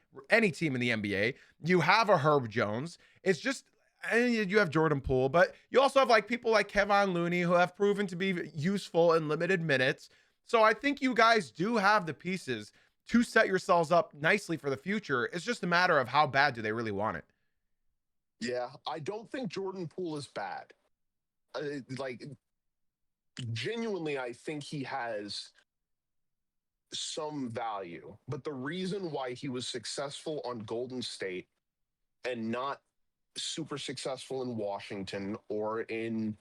team in the NBA. You have a Herb Jones. It's just, and you have Jordan Poole, but you also have like people like Kevon Looney who have proven to be useful in limited minutes. So I think you guys do have the pieces to set yourselves up nicely for the future. It's just a matter of how bad do they really want it. Yeah, I don't think Jordan Poole is bad. Like, genuinely, I think he has some value. But the reason why he was successful on Golden State and not super successful in Washington or in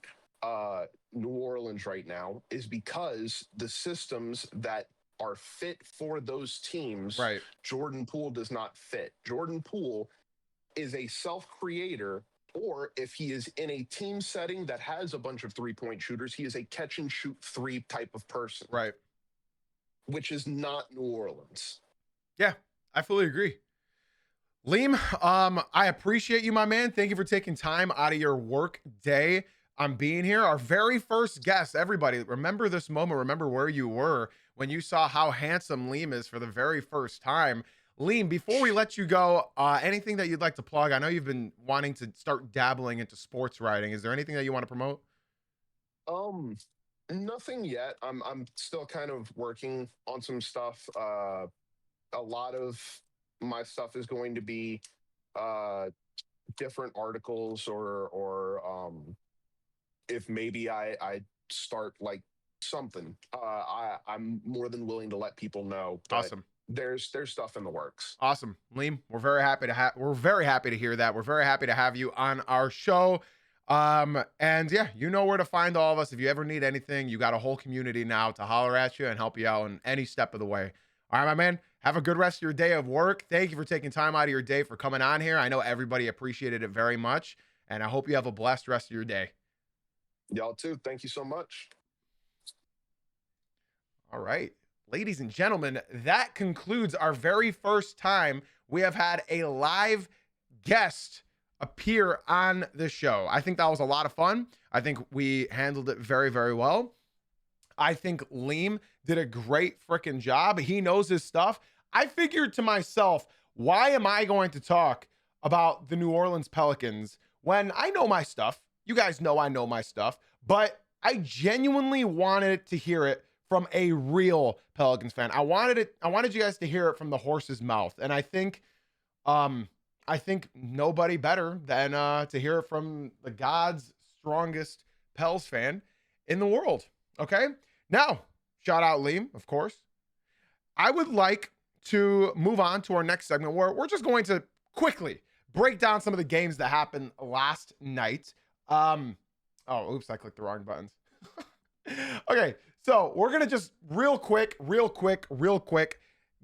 New Orleans right now is because the systems that are fit for those teams, Right. Jordan Poole does not fit. Jordan Poole is a self-creator, or if he is in a team setting that has a bunch of three-point shooters, he is a catch and shoot 3 type of person. Right. Which is not New Orleans. Yeah, I fully agree. Liam, I appreciate you, my man. Thank you for taking time out of your work day on being here. Our very first guest, everybody, remember this moment. Remember where you were when you saw how handsome Liam is for the very first time. Liam, before we let you go, anything that you'd like to plug? I know you've been wanting to start dabbling into sports writing. Is there anything that you want to promote? Nothing yet. I'm still kind of working on some stuff. A lot of my stuff is going to be different articles or if maybe I start like something. I'm more than willing to let people know. Awesome. There's stuff in the works. Awesome. Liam, we're very happy to hear that. We're very happy to have you on our show. And yeah, you know where to find all of us. If you ever need anything, you got a whole community now to holler at you and help you out in any step of the way. All right, my man, have a good rest of your day of work. Thank you for taking time out of your day for coming on here. I know everybody appreciated it very much, and I hope you have a blessed rest of your day. Y'all too. Thank you so much. All right. Ladies and gentlemen, that concludes our very first time we have had a live guest appear on the show. I think that was a lot of fun. I think we handled it very, very well. I think Liam did a great freaking job. He knows his stuff. I figured to myself, why am I going to talk about the New Orleans Pelicans when I know my stuff? You guys know I know my stuff, but I genuinely wanted to hear it from a real Pelicans fan. I wanted you guys to hear it from the horse's mouth. And I think nobody better than to hear it from the God's strongest Pels fan in the world. Okay. Now, shout out Liam, of course. I would like to move on to our next segment where we're just going to quickly break down some of the games that happened last night. Oh, oops, I clicked the wrong buttons. Okay, so we're going to just real quick,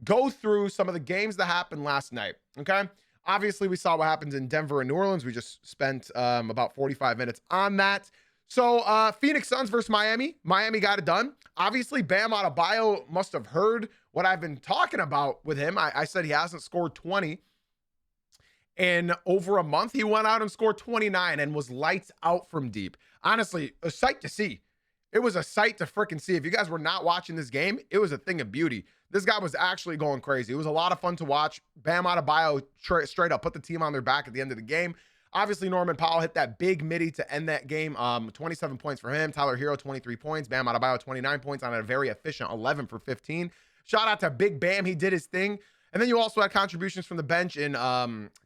go through some of the games that happened last night, okay? Obviously, we saw what happened in Denver and New Orleans. We just spent about 45 minutes on that. So Phoenix Suns versus Miami. Miami got it done. Obviously, Bam Adebayo must have heard what I've been talking about with him. I said he hasn't scored 20 in over a month. He went out and scored 29 and was lights out from deep. Honestly, a sight to see. It was a sight to freaking see. If you guys were not watching this game, it was a thing of beauty. This guy was actually going crazy. It was a lot of fun to watch. Bam Adebayo straight up put the team on their back at the end of the game. Obviously, Norman Powell hit that big midi to end that game. 27 points for him. Tyler Hero, 23 points. Bam Adebayo, 29 points on a very efficient 11 for 15. Shout out to Big Bam. He did his thing. And then you also had contributions from the bench in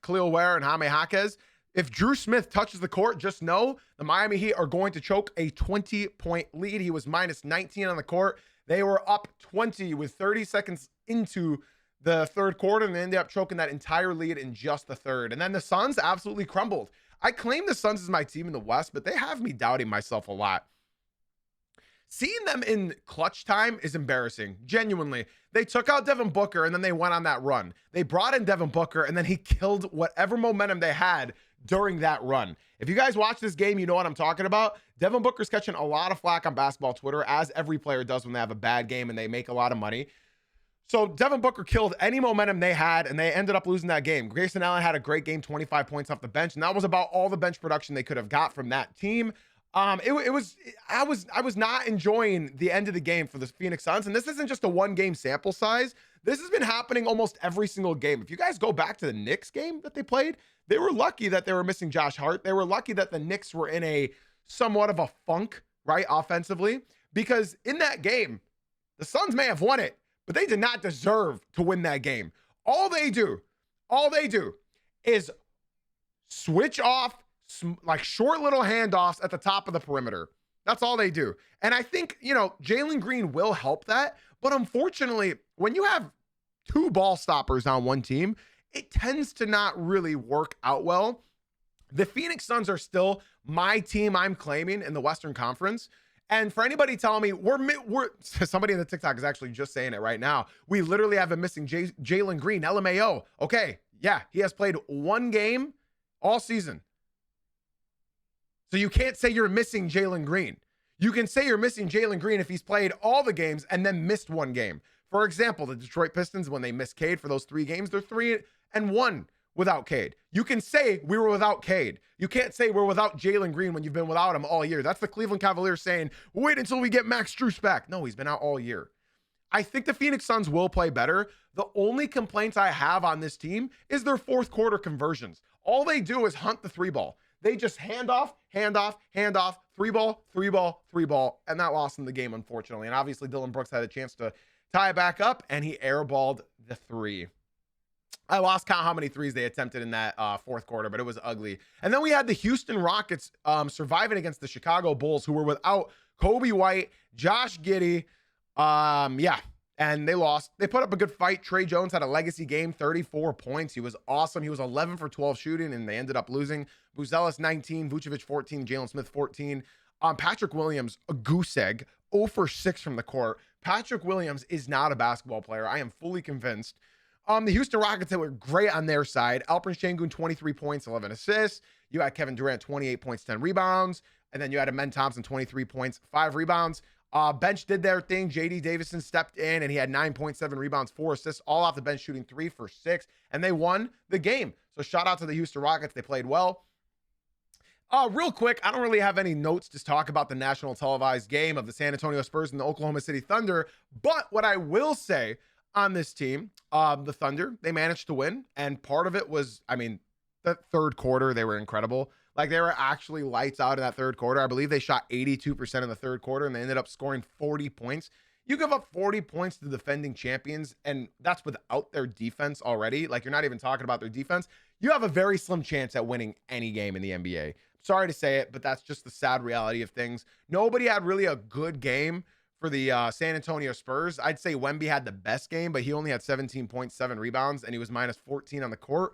Khalil Ware and Jaime Jaquez. If Drew Smith touches the court, just know the Miami Heat are going to choke a 20-point lead. He was minus 19 on the court. They were up 20 with 30 seconds into the third quarter, and they ended up choking that entire lead in just the third. And then the Suns absolutely crumbled. I claim the Suns as my team in the West, but they have me doubting myself a lot. Seeing them in clutch time is embarrassing. Genuinely. They took out Devin Booker, and then they went on that run. They brought in Devin Booker, and then he killed whatever momentum they had during that run. If you guys watch this game, you know what I'm talking about. Devin Booker's catching a lot of flack on basketball Twitter, as every player does when they have a bad game and they make a lot of money. So Devin Booker killed any momentum they had, and they ended up losing that game. Grayson Allen had a great game, 25 points off the bench, and that was about all the bench production they could have got from that team. I was not enjoying the end of the game for the Phoenix Suns, and this isn't just a one-game sample size. This has been happening almost every single game. If you guys go back to the Knicks game that they played, they were lucky that they were missing Josh Hart. They were lucky that the Knicks were in a somewhat of a funk, right, offensively, because in that game, the Suns may have won it, but they did not deserve to win that game. All they do is switch off like short little handoffs at the top of the perimeter. That's all they do. And I think, Jalen Green will help that. But unfortunately, when you have two ball stoppers on one team, it tends to not really work out well. The Phoenix Suns are still my team I'm claiming in the Western Conference. And for anybody telling me we're somebody in the TikTok is actually just saying it right now. We literally have a missing Jalen Green, LMAO. Okay. Yeah. He has played one game all season. So you can't say you're missing Jalen Green. You can say you're missing Jalen Green if he's played all the games and then missed one game. For example, the Detroit Pistons, when they missed Cade for those 3 games, they're 3-1 without Cade. You can say we were without Cade. You can't say we're without Jalen Green when you've been without him all year. That's the Cleveland Cavaliers saying, wait until we get Max Strus back. No, he's been out all year. I think the Phoenix Suns will play better. The only complaints I have on this team is their fourth quarter conversions. All they do is hunt the 3-ball. They just hand off, 3-ball, and that lost them the game, unfortunately. And obviously, Dillon Brooks had a chance to tie it back up, and he airballed the 3. I lost count how many threes they attempted in that fourth quarter, but it was ugly. And then we had the Houston Rockets surviving against the Chicago Bulls, who were without Kobe White, Josh Giddey. And they lost. They put up a good fight. Trey Jones had a legacy game, 34 points. He was awesome. He was 11 for 12 shooting, and they ended up losing. Buzelis, 19. Vucevic, 14. Jalen Smith, 14. Patrick Williams, a goose egg, 0 for 6 from the court. Patrick Williams is not a basketball player. I am fully convinced. The Houston Rockets, they were great on their side. Alperen Sengun, 23 points, 11 assists. You had Kevin Durant, 28 points, 10 rebounds. And then you had Amen Thompson, 23 points, 5 rebounds. Bench did their thing. JD Davison stepped in and he had 9.7 rebounds, 4 assists, all off the bench, shooting 3 for 6. And they won the game. So shout out to the Houston Rockets. They played well. Real quick, I don't really have any notes to talk about the national televised game of the San Antonio Spurs and the Oklahoma City Thunder. But what I will say on this team, the Thunder, they managed to win. And part of it was, the third quarter, they were incredible. Like, they were actually lights out in that third quarter. I believe they shot 82% in the third quarter, and they ended up scoring 40 points. You give up 40 points to the defending champions, and that's without their defense already. Like, you're not even talking about their defense. You have a very slim chance at winning any game in the NBA. Sorry to say it, but that's just the sad reality of things. Nobody had really a good game for the San Antonio Spurs. I'd say Wemby had the best game, but he only had 17.7 rebounds and he was minus 14 on the court.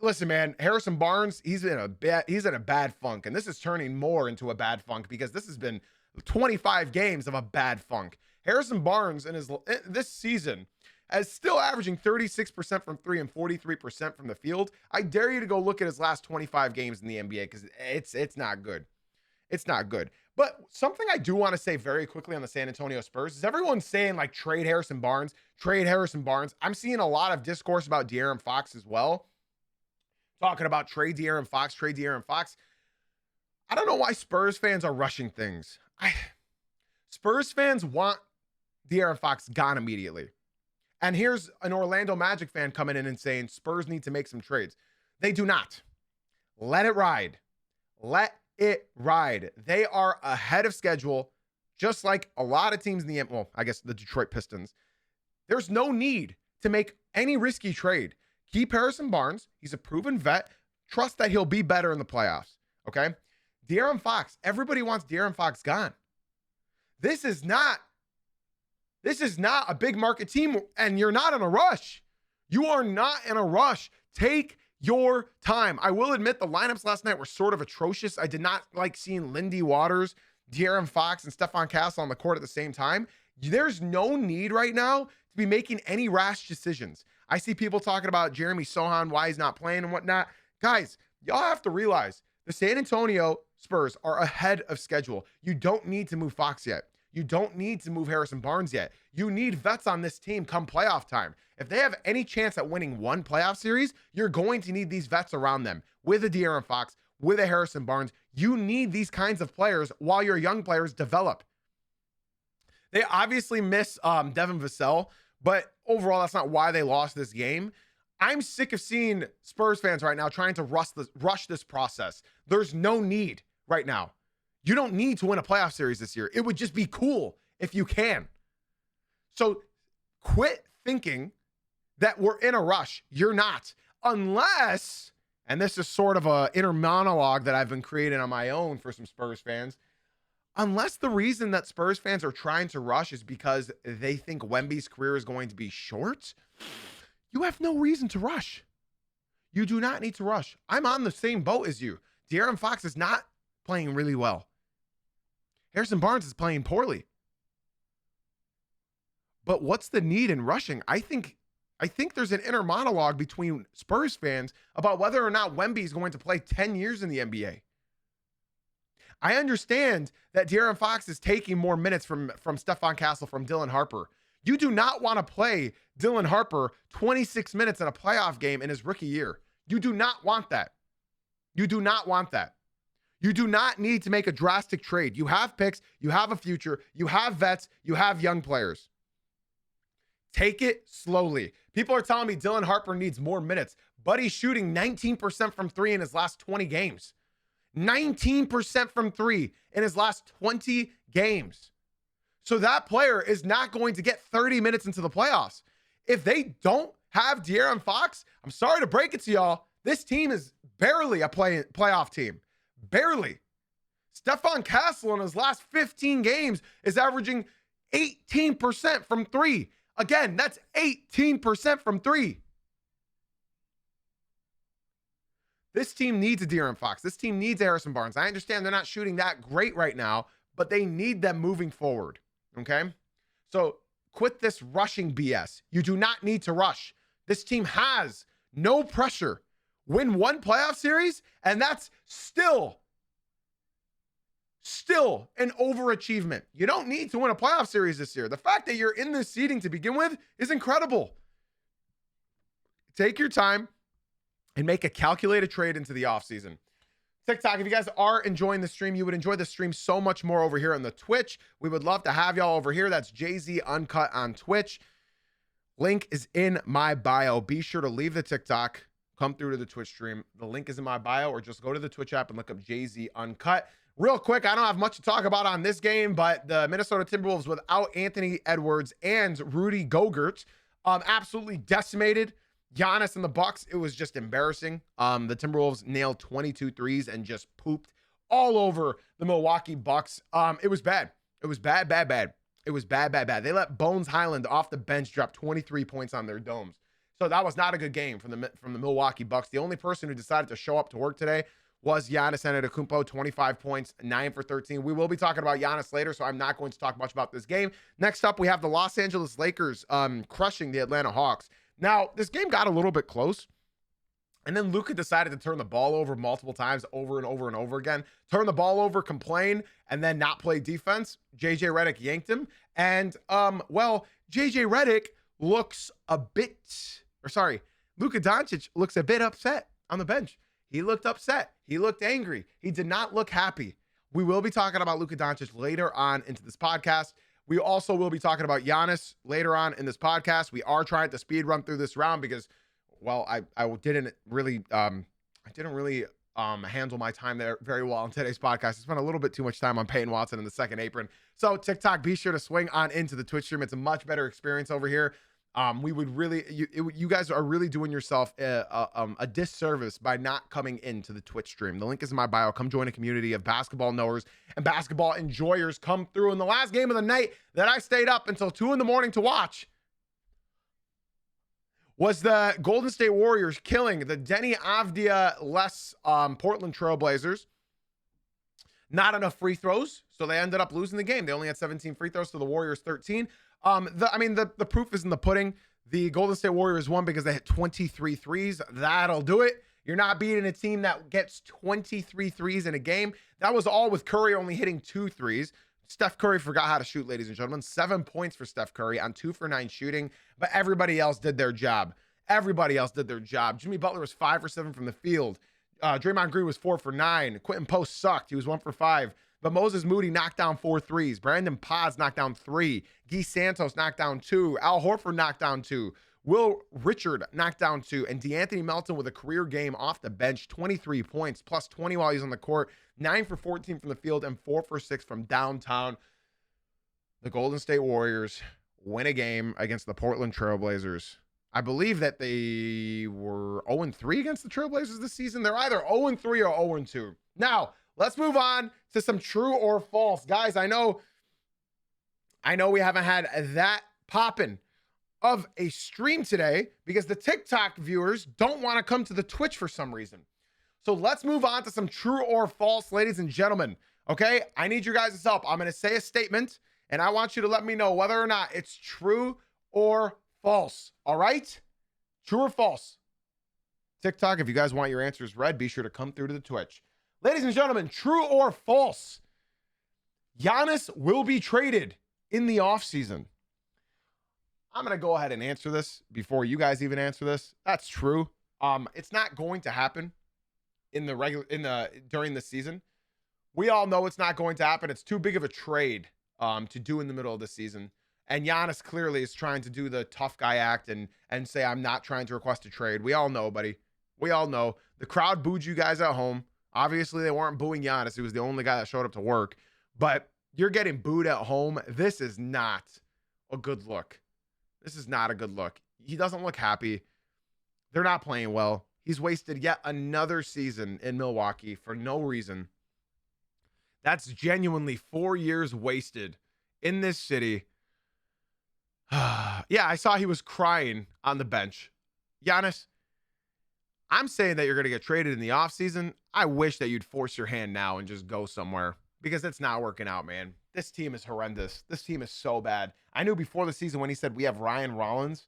Listen, man, Harrison Barnes, he's in a bad funk, and this is turning more into a bad funk because this has been 25 games of a bad funk. Harrison Barnes in this season is still averaging 36% from 3 and 43% from the field. I dare you to go look at his last 25 games in the NBA because it's not good. It's not good. But something I do want to say very quickly on the San Antonio Spurs is everyone's saying like trade Harrison Barnes, trade Harrison Barnes. I'm seeing a lot of discourse about De'Aaron Fox as well. Talking about trade De'Aaron Fox, trade De'Aaron Fox. I don't know why Spurs fans are rushing things. Spurs fans want De'Aaron Fox gone immediately. And here's an Orlando Magic fan coming in and saying Spurs need to make some trades. They do not. Let it ride. Let it ride. They are ahead of schedule, just like a lot of teams in the, well, I guess the Detroit Pistons. There's no need to make any risky trade. Keep Harrison Barnes. He's a proven vet. Trust that he'll be better in the playoffs. Okay? De'Aaron Fox. Everybody wants De'Aaron Fox gone. This is not a big market team, and you're not in a rush. You are not in a rush. Take your time. I will admit the lineups last night were sort of atrocious. I did not like seeing Lindy Waters, De'Aaron Fox, and Stephon Castle on the court at the same time. There's no need right now to be making any rash decisions. I see people talking about Jeremy Sohan, why he's not playing and whatnot. Guys, y'all have to realize the San Antonio Spurs are ahead of schedule. You don't need to move Fox yet. You don't need to move Harrison Barnes yet. You need vets on this team come playoff time. If they have any chance at winning one playoff series, you're going to need these vets around them with a De'Aaron Fox, with a Harrison Barnes. You need these kinds of players while your young players develop. They obviously miss Devin Vassell, but overall, that's not why they lost this game. I'm sick of seeing Spurs fans right now trying to rush this process. There's no need right now. You don't need to win a playoff series this year. It would just be cool if you can. So quit thinking that we're in a rush. You're not. Unless, and this is sort of an inner monologue that I've been creating on my own for some Spurs fans, unless the reason that Spurs fans are trying to rush is because they think Wemby's career is going to be short, you have no reason to rush. You do not need to rush. I'm on the same boat as you. De'Aaron Fox is not playing really well. Harrison Barnes is playing poorly. But what's the need in rushing? I think there's an inner monologue between Spurs fans about whether or not Wemby is going to play 10 years in the NBA. I understand that De'Aaron Fox is taking more minutes from Stephon Castle, from Dylan Harper. You do not want to play Dylan Harper 26 minutes in a playoff game in his rookie year. You do not want that. You do not want that. You do not need to make a drastic trade. You have picks, you have a future, you have vets, you have young players. Take it slowly. People are telling me Dylan Harper needs more minutes, but he's shooting 19% from 3 in his last 20 games. 19% from 3 in his last 20 games. So that player is not going to get 30 minutes into the playoffs. If they don't have De'Aaron Fox, I'm sorry to break it to y'all, this team is barely a playoff team. Barely. Stephon Castle in his last 15 games is averaging 18% from 3. Again, that's 18% from 3. This team needs a De'Aaron Fox. This team needs Harrison Barnes. I understand they're not shooting that great right now, but they need them moving forward. Okay? So quit this rushing BS. You do not need to rush. This team has no pressure. Win one playoff series, and that's still an overachievement. You don't need to win a playoff series this year. The fact that you're in this seeding to begin with is incredible. Take your time and make a calculated trade into the offseason. TikTok, if you guys are enjoying the stream, you would enjoy the stream so much more over here on the Twitch. We would love to have y'all over here. That's Jay-Z Uncut on Twitch. Link is in my bio. Be sure to leave the TikTok, come through to the Twitch stream. The link is in my bio, or just go to the Twitch app and look up Jay-Z Uncut. Real quick, I don't have much to talk about on this game, but the Minnesota Timberwolves without Anthony Edwards and Rudy Gobert absolutely decimated Giannis and the Bucks. It was just embarrassing. The Timberwolves nailed 22 threes and just pooped all over the Milwaukee Bucks. It was bad. It was bad, bad, bad. It was bad, bad, bad. They let Bones Highland off the bench drop 23 points on their domes. So that was not a good game from the Milwaukee Bucks. The only person who decided to show up to work today was Giannis Antetokounmpo, 25 points, 9 for 13. We will be talking about Giannis later, so I'm not going to talk much about this game. Next up, we have the Los Angeles Lakers crushing the Atlanta Hawks. Now, this game got a little bit close. And then Luka decided to turn the ball over multiple times over and over and over again. Turn the ball over, complain, and then not play defense. JJ Redick yanked him. And, JJ Redick looks Luka Doncic looks a bit upset on the bench. He looked upset. He looked angry. He did not look happy. We will be talking about Luka Doncic later on into this podcast. We also will be talking about Giannis later on in this podcast. We are trying to speed run through this round because I didn't really handle my time there very well on today's podcast. I spent a little bit too much time on Peyton Watson in the second apron. So TikTok, be sure to swing on into the Twitch stream. It's a much better experience over here. You guys are really doing yourself a disservice by not coming into the Twitch stream. The link is in my bio. Come join a community of basketball knowers and basketball enjoyers. Come through. In the last game of the night that I stayed up until 2 a.m. to watch was the Golden State Warriors killing the Denny Avdia-less Portland Trailblazers. Not enough free throws, so they ended up losing the game. They only had 17 free throws to the Warriors 13. The proof is in the pudding. The Golden State Warriors won because they hit 23 threes. That'll do it. You're not beating a team that gets 23 threes in a game. That was all with Curry only hitting 2 threes. Steph Curry forgot how to shoot, ladies and gentlemen. 7 points for Steph Curry on 2 for 9 shooting, but everybody else did their job. Jimmy Butler was 5 for 7 from the field. Draymond Green was 4 for 9. Quentin Post sucked. He was 1 for 5. But Moses Moody knocked down 4 threes. Brandon Podds knocked down 3. Guy Santos knocked down 2. Al Horford knocked down 2. Will Richard knocked down 2. And DeAnthony Melton with a career game off the bench, 23 points, plus 20 while he's on the court, 9 for 14 from the field, and 4 for 6 from downtown. The Golden State Warriors win a game against the Portland Trailblazers. I believe that they were 0-3 against the Trailblazers this season. They're either 0-3 or 0-2. Now, let's move on to some true or false. Guys, I know we haven't had that poppin' of a stream today because the TikTok viewers don't want to come to the Twitch for some reason. So let's move on to some true or false, ladies and gentlemen. Okay? I need your guys' help. I'm going to say a statement, and I want you to let me know whether or not it's true or false. All right? True or false? TikTok, if you guys want your answers read, be sure to come through to the Twitch. Ladies and gentlemen, true or false? Giannis will be traded in the offseason. I'm going to go ahead and answer this before you guys even answer this. That's true. It's not going to happen during the season. We all know it's not going to happen. It's too big of a trade to do in the middle of the season. And Giannis clearly is trying to do the tough guy act and say, I'm not trying to request a trade. We all know, buddy. We all know. The crowd booed you guys at home. Obviously, they weren't booing Giannis. He was the only guy that showed up to work. But you're getting booed at home. This is not a good look. This is not a good look. He doesn't look happy. They're not playing well. He's wasted yet another season in Milwaukee for no reason. That's genuinely 4 years wasted in this city. Yeah, I saw he was crying on the bench. Giannis, I'm saying that you're going to get traded in the offseason. I wish that you'd force your hand now and just go somewhere because it's not working out, man. This team is horrendous. This team is so bad. I knew before the season when he said we have Ryan Rollins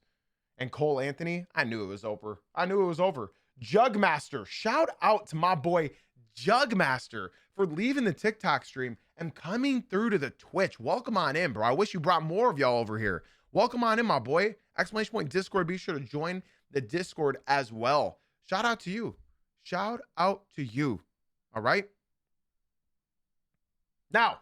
and Cole Anthony, I knew it was over. Jugmaster, shout out to my boy Jugmaster for leaving the TikTok stream and coming through to the Twitch. Welcome on in, bro. I wish you brought more of y'all over here. Welcome on in, my boy. Exclamation point Discord. Be sure to join the Discord as well. Shout out to you. Shout out to you. All right. Now,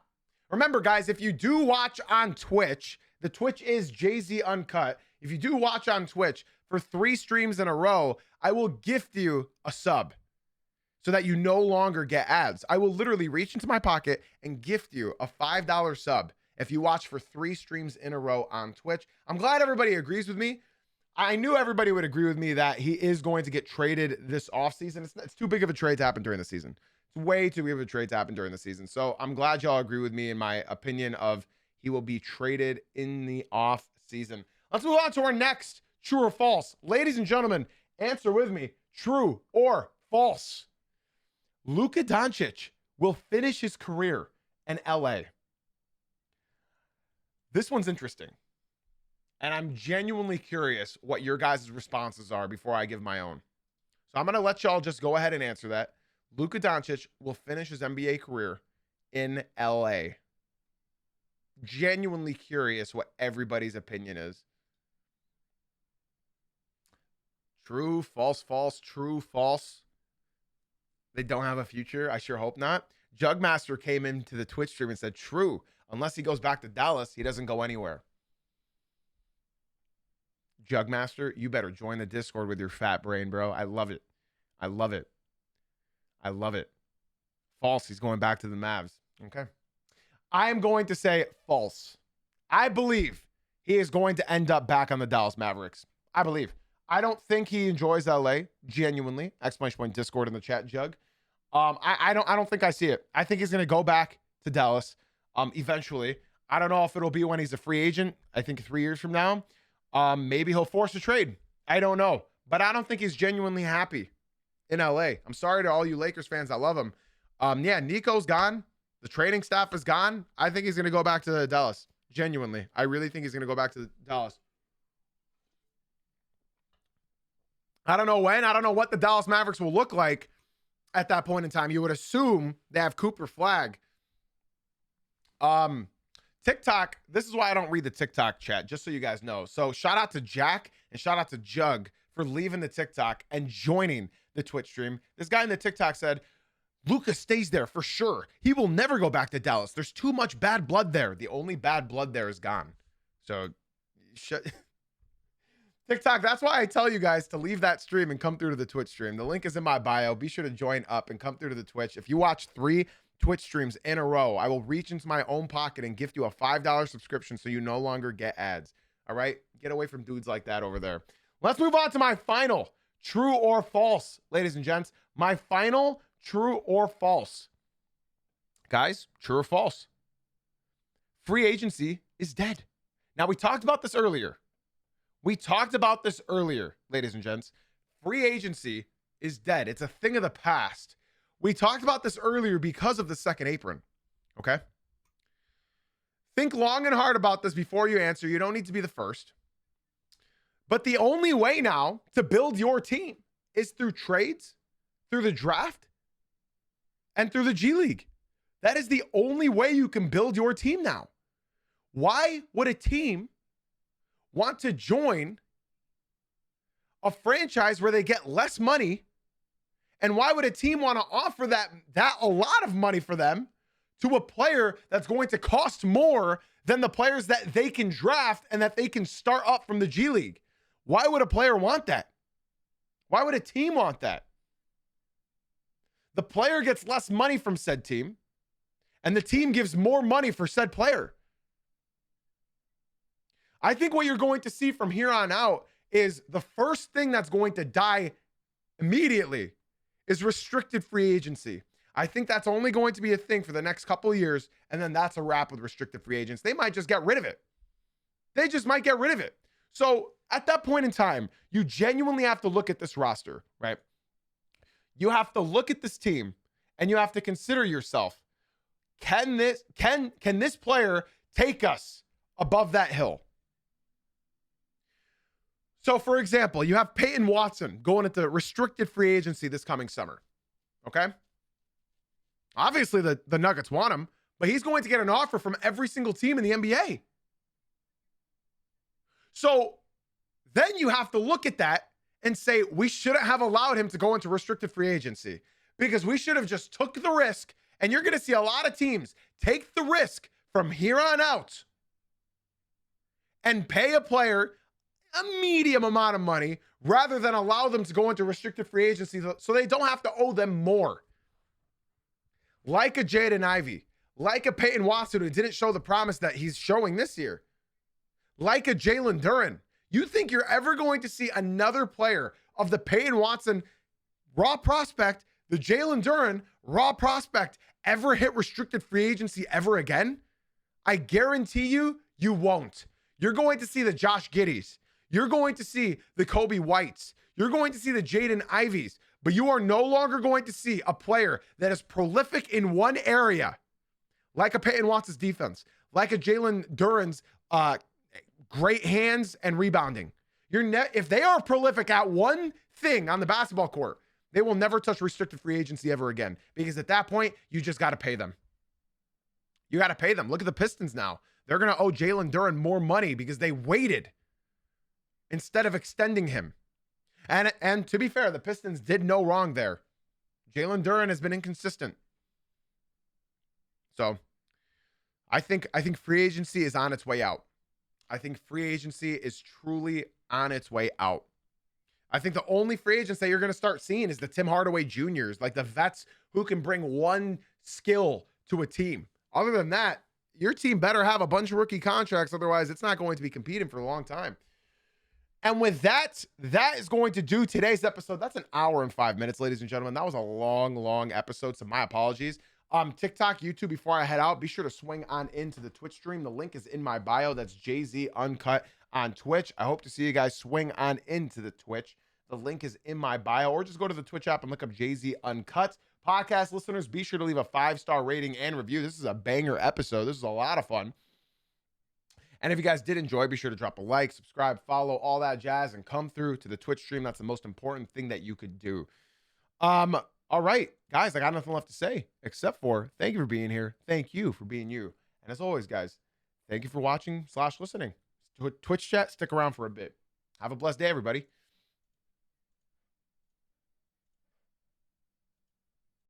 remember, guys, if you do watch on Twitch, the Twitch is Jay-Z Uncut. If you do watch on Twitch for 3 streams in a row, I will gift you a sub so that you no longer get ads. I will literally reach into my pocket and gift you a $5 sub if you watch for 3 streams in a row on Twitch. I'm glad everybody agrees with me. I knew everybody would agree with me that he is going to get traded this offseason. It's too big of a trade to happen during the season. It's way too big of a trade to happen during the season. So I'm glad y'all agree with me in my opinion of he will be traded in the off season. Let's move on to our next true or false. Ladies and gentlemen, answer with me. True or false? Luka Doncic will finish his career in LA. This one's interesting. And I'm genuinely curious what your guys' responses are before I give my own. So I'm going to let y'all just go ahead and answer that. Luka Doncic will finish his NBA career in LA. Genuinely curious what everybody's opinion is. True, false, false, true, false. They don't have a future. I sure hope not. Jugmaster came into the Twitch stream and said, true. Unless he goes back to Dallas, he doesn't go anywhere. Jugmaster, you better join the Discord with your fat brain, bro. I love it. I love it. I love it. False. He's going back to the Mavs. Okay. I am going to say false. I believe he is going to end up back on the Dallas Mavericks. I believe. I don't think he enjoys LA. Genuinely. Exclamation point Discord in the chat, Jug. I don't think I see it. I think he's going to go back to Dallas eventually. I don't know if it'll be when he's a free agent. I think 3 years from now. Maybe he'll force a trade. I don't know. But I don't think he's genuinely happy in LA. I'm sorry to all you Lakers fans that love him. Yeah, Nico's gone. The training staff is gone. I think he's going to go back to Dallas. Genuinely. I really think he's going to go back to Dallas. I don't know when. I don't know what the Dallas Mavericks will look like at that point in time. You would assume they have Cooper Flag. TikTok, this is why I don't read the TikTok chat, just so you guys know. So shout out to Jack and shout out to Jug for leaving the TikTok and joining the Twitch stream. This guy in the TikTok said, Luka stays there for sure. He will never go back to Dallas. There's too much bad blood there. The only bad blood there is gone. So TikTok, that's why I tell you guys to leave that stream and come through to the Twitch stream. The link is in my bio. Be sure to join up and come through to the Twitch. If you watch 3 Twitch streams in a row, I will reach into my own pocket and gift you a $5 subscription so you no longer get ads. All right? Get away from dudes like that over there. Let's move on to my final true or false, ladies and gents. My final true or false. Guys, true or false? Free agency is dead. Now, we talked about this earlier. Ladies and gents. Free agency is dead. It's a thing of the past. We talked about this earlier because of the second apron. Okay? Think long and hard about this before you answer. You don't need to be the first. But the only way now to build your team is through trades, through the draft, and through the G League. That is the only way you can build your team now. Why would a team want to join a franchise where they get less money? And why would a team want to offer that a lot of money for them to a player that's going to cost more than the players that they can draft and that they can start up from the G League? Why would a player want that? Why would a team want that? The player gets less money from said team, and the team gives more money for said player. I think what you're going to see from here on out is the first thing that's going to die immediately is restricted free agency. I think that's only going to be a thing for the next couple of years, and then that's a wrap with restricted free agents. They might just get rid of it. They just might get rid of it. So at that point in time, you genuinely have to look at this roster, right? You have to look at this team, and you have to consider yourself, can this player take us above that hill? So, for example, you have Peyton Watson going into restricted free agency this coming summer. Okay? Obviously, the Nuggets want him, but he's going to get an offer from every single team in the NBA. So, then you have to look at that and say, we shouldn't have allowed him to go into restricted free agency because we should have just took the risk. And you're going to see a lot of teams take the risk from here on out and pay a player a medium amount of money rather than allow them to go into restricted free agency so they don't have to owe them more. Like a Jaden Ivey, like a Peyton Watson who didn't show the promise that he's showing this year, like a Jalen Duren. You think you're ever going to see another player of the Peyton Watson raw prospect, the Jalen Duren raw prospect ever hit restricted free agency ever again? I guarantee you won't. You're going to see the Josh Giddeys. You're going to see the Kobe Whites. You're going to see the Jaden Ivies. But you are no longer going to see a player that is prolific in one area, like a Peyton Watts' defense, like a Jalen Duren's great hands and rebounding. If they are prolific at one thing on the basketball court, they will never touch restricted free agency ever again, because at that point, you just got to pay them. You got to pay them. Look at the Pistons now. They're going to owe Jalen Duren more money because they waited instead of extending him. And to be fair, the Pistons did no wrong there. Jalen Duren has been inconsistent. So I think free agency is on its way out. I think free agency is truly on its way out. I think the only free agents that you're going to start seeing is the Tim Hardaway Juniors, like the vets who can bring one skill to a team. Other than that, your team better have a bunch of rookie contracts. Otherwise, it's not going to be competing for a long time. And with that, that is going to do today's episode. That's an hour and 5 minutes, ladies and gentlemen. That was a long episode, so my apologies. TikTok, YouTube, before I head out, be sure to swing on into the Twitch stream. The link is in my bio. That's JZ Uncut on Twitch. I hope to see you guys swing on into the Twitch. The link is in my bio, or just go to the Twitch app and look up JZ Uncut. Podcast listeners, be sure to leave a 5-star rating and review. This is a banger episode. This is a lot of fun. And if you guys did enjoy, be sure to drop a like, subscribe, follow, all that jazz, and come through to the Twitch stream. That's the most important thing that you could do. All right, guys, I got nothing left to say except for thank you for being here. Thank you for being you. And as always, guys, thank you for watching / listening. Twitch chat, stick around for a bit. Have a blessed day, everybody.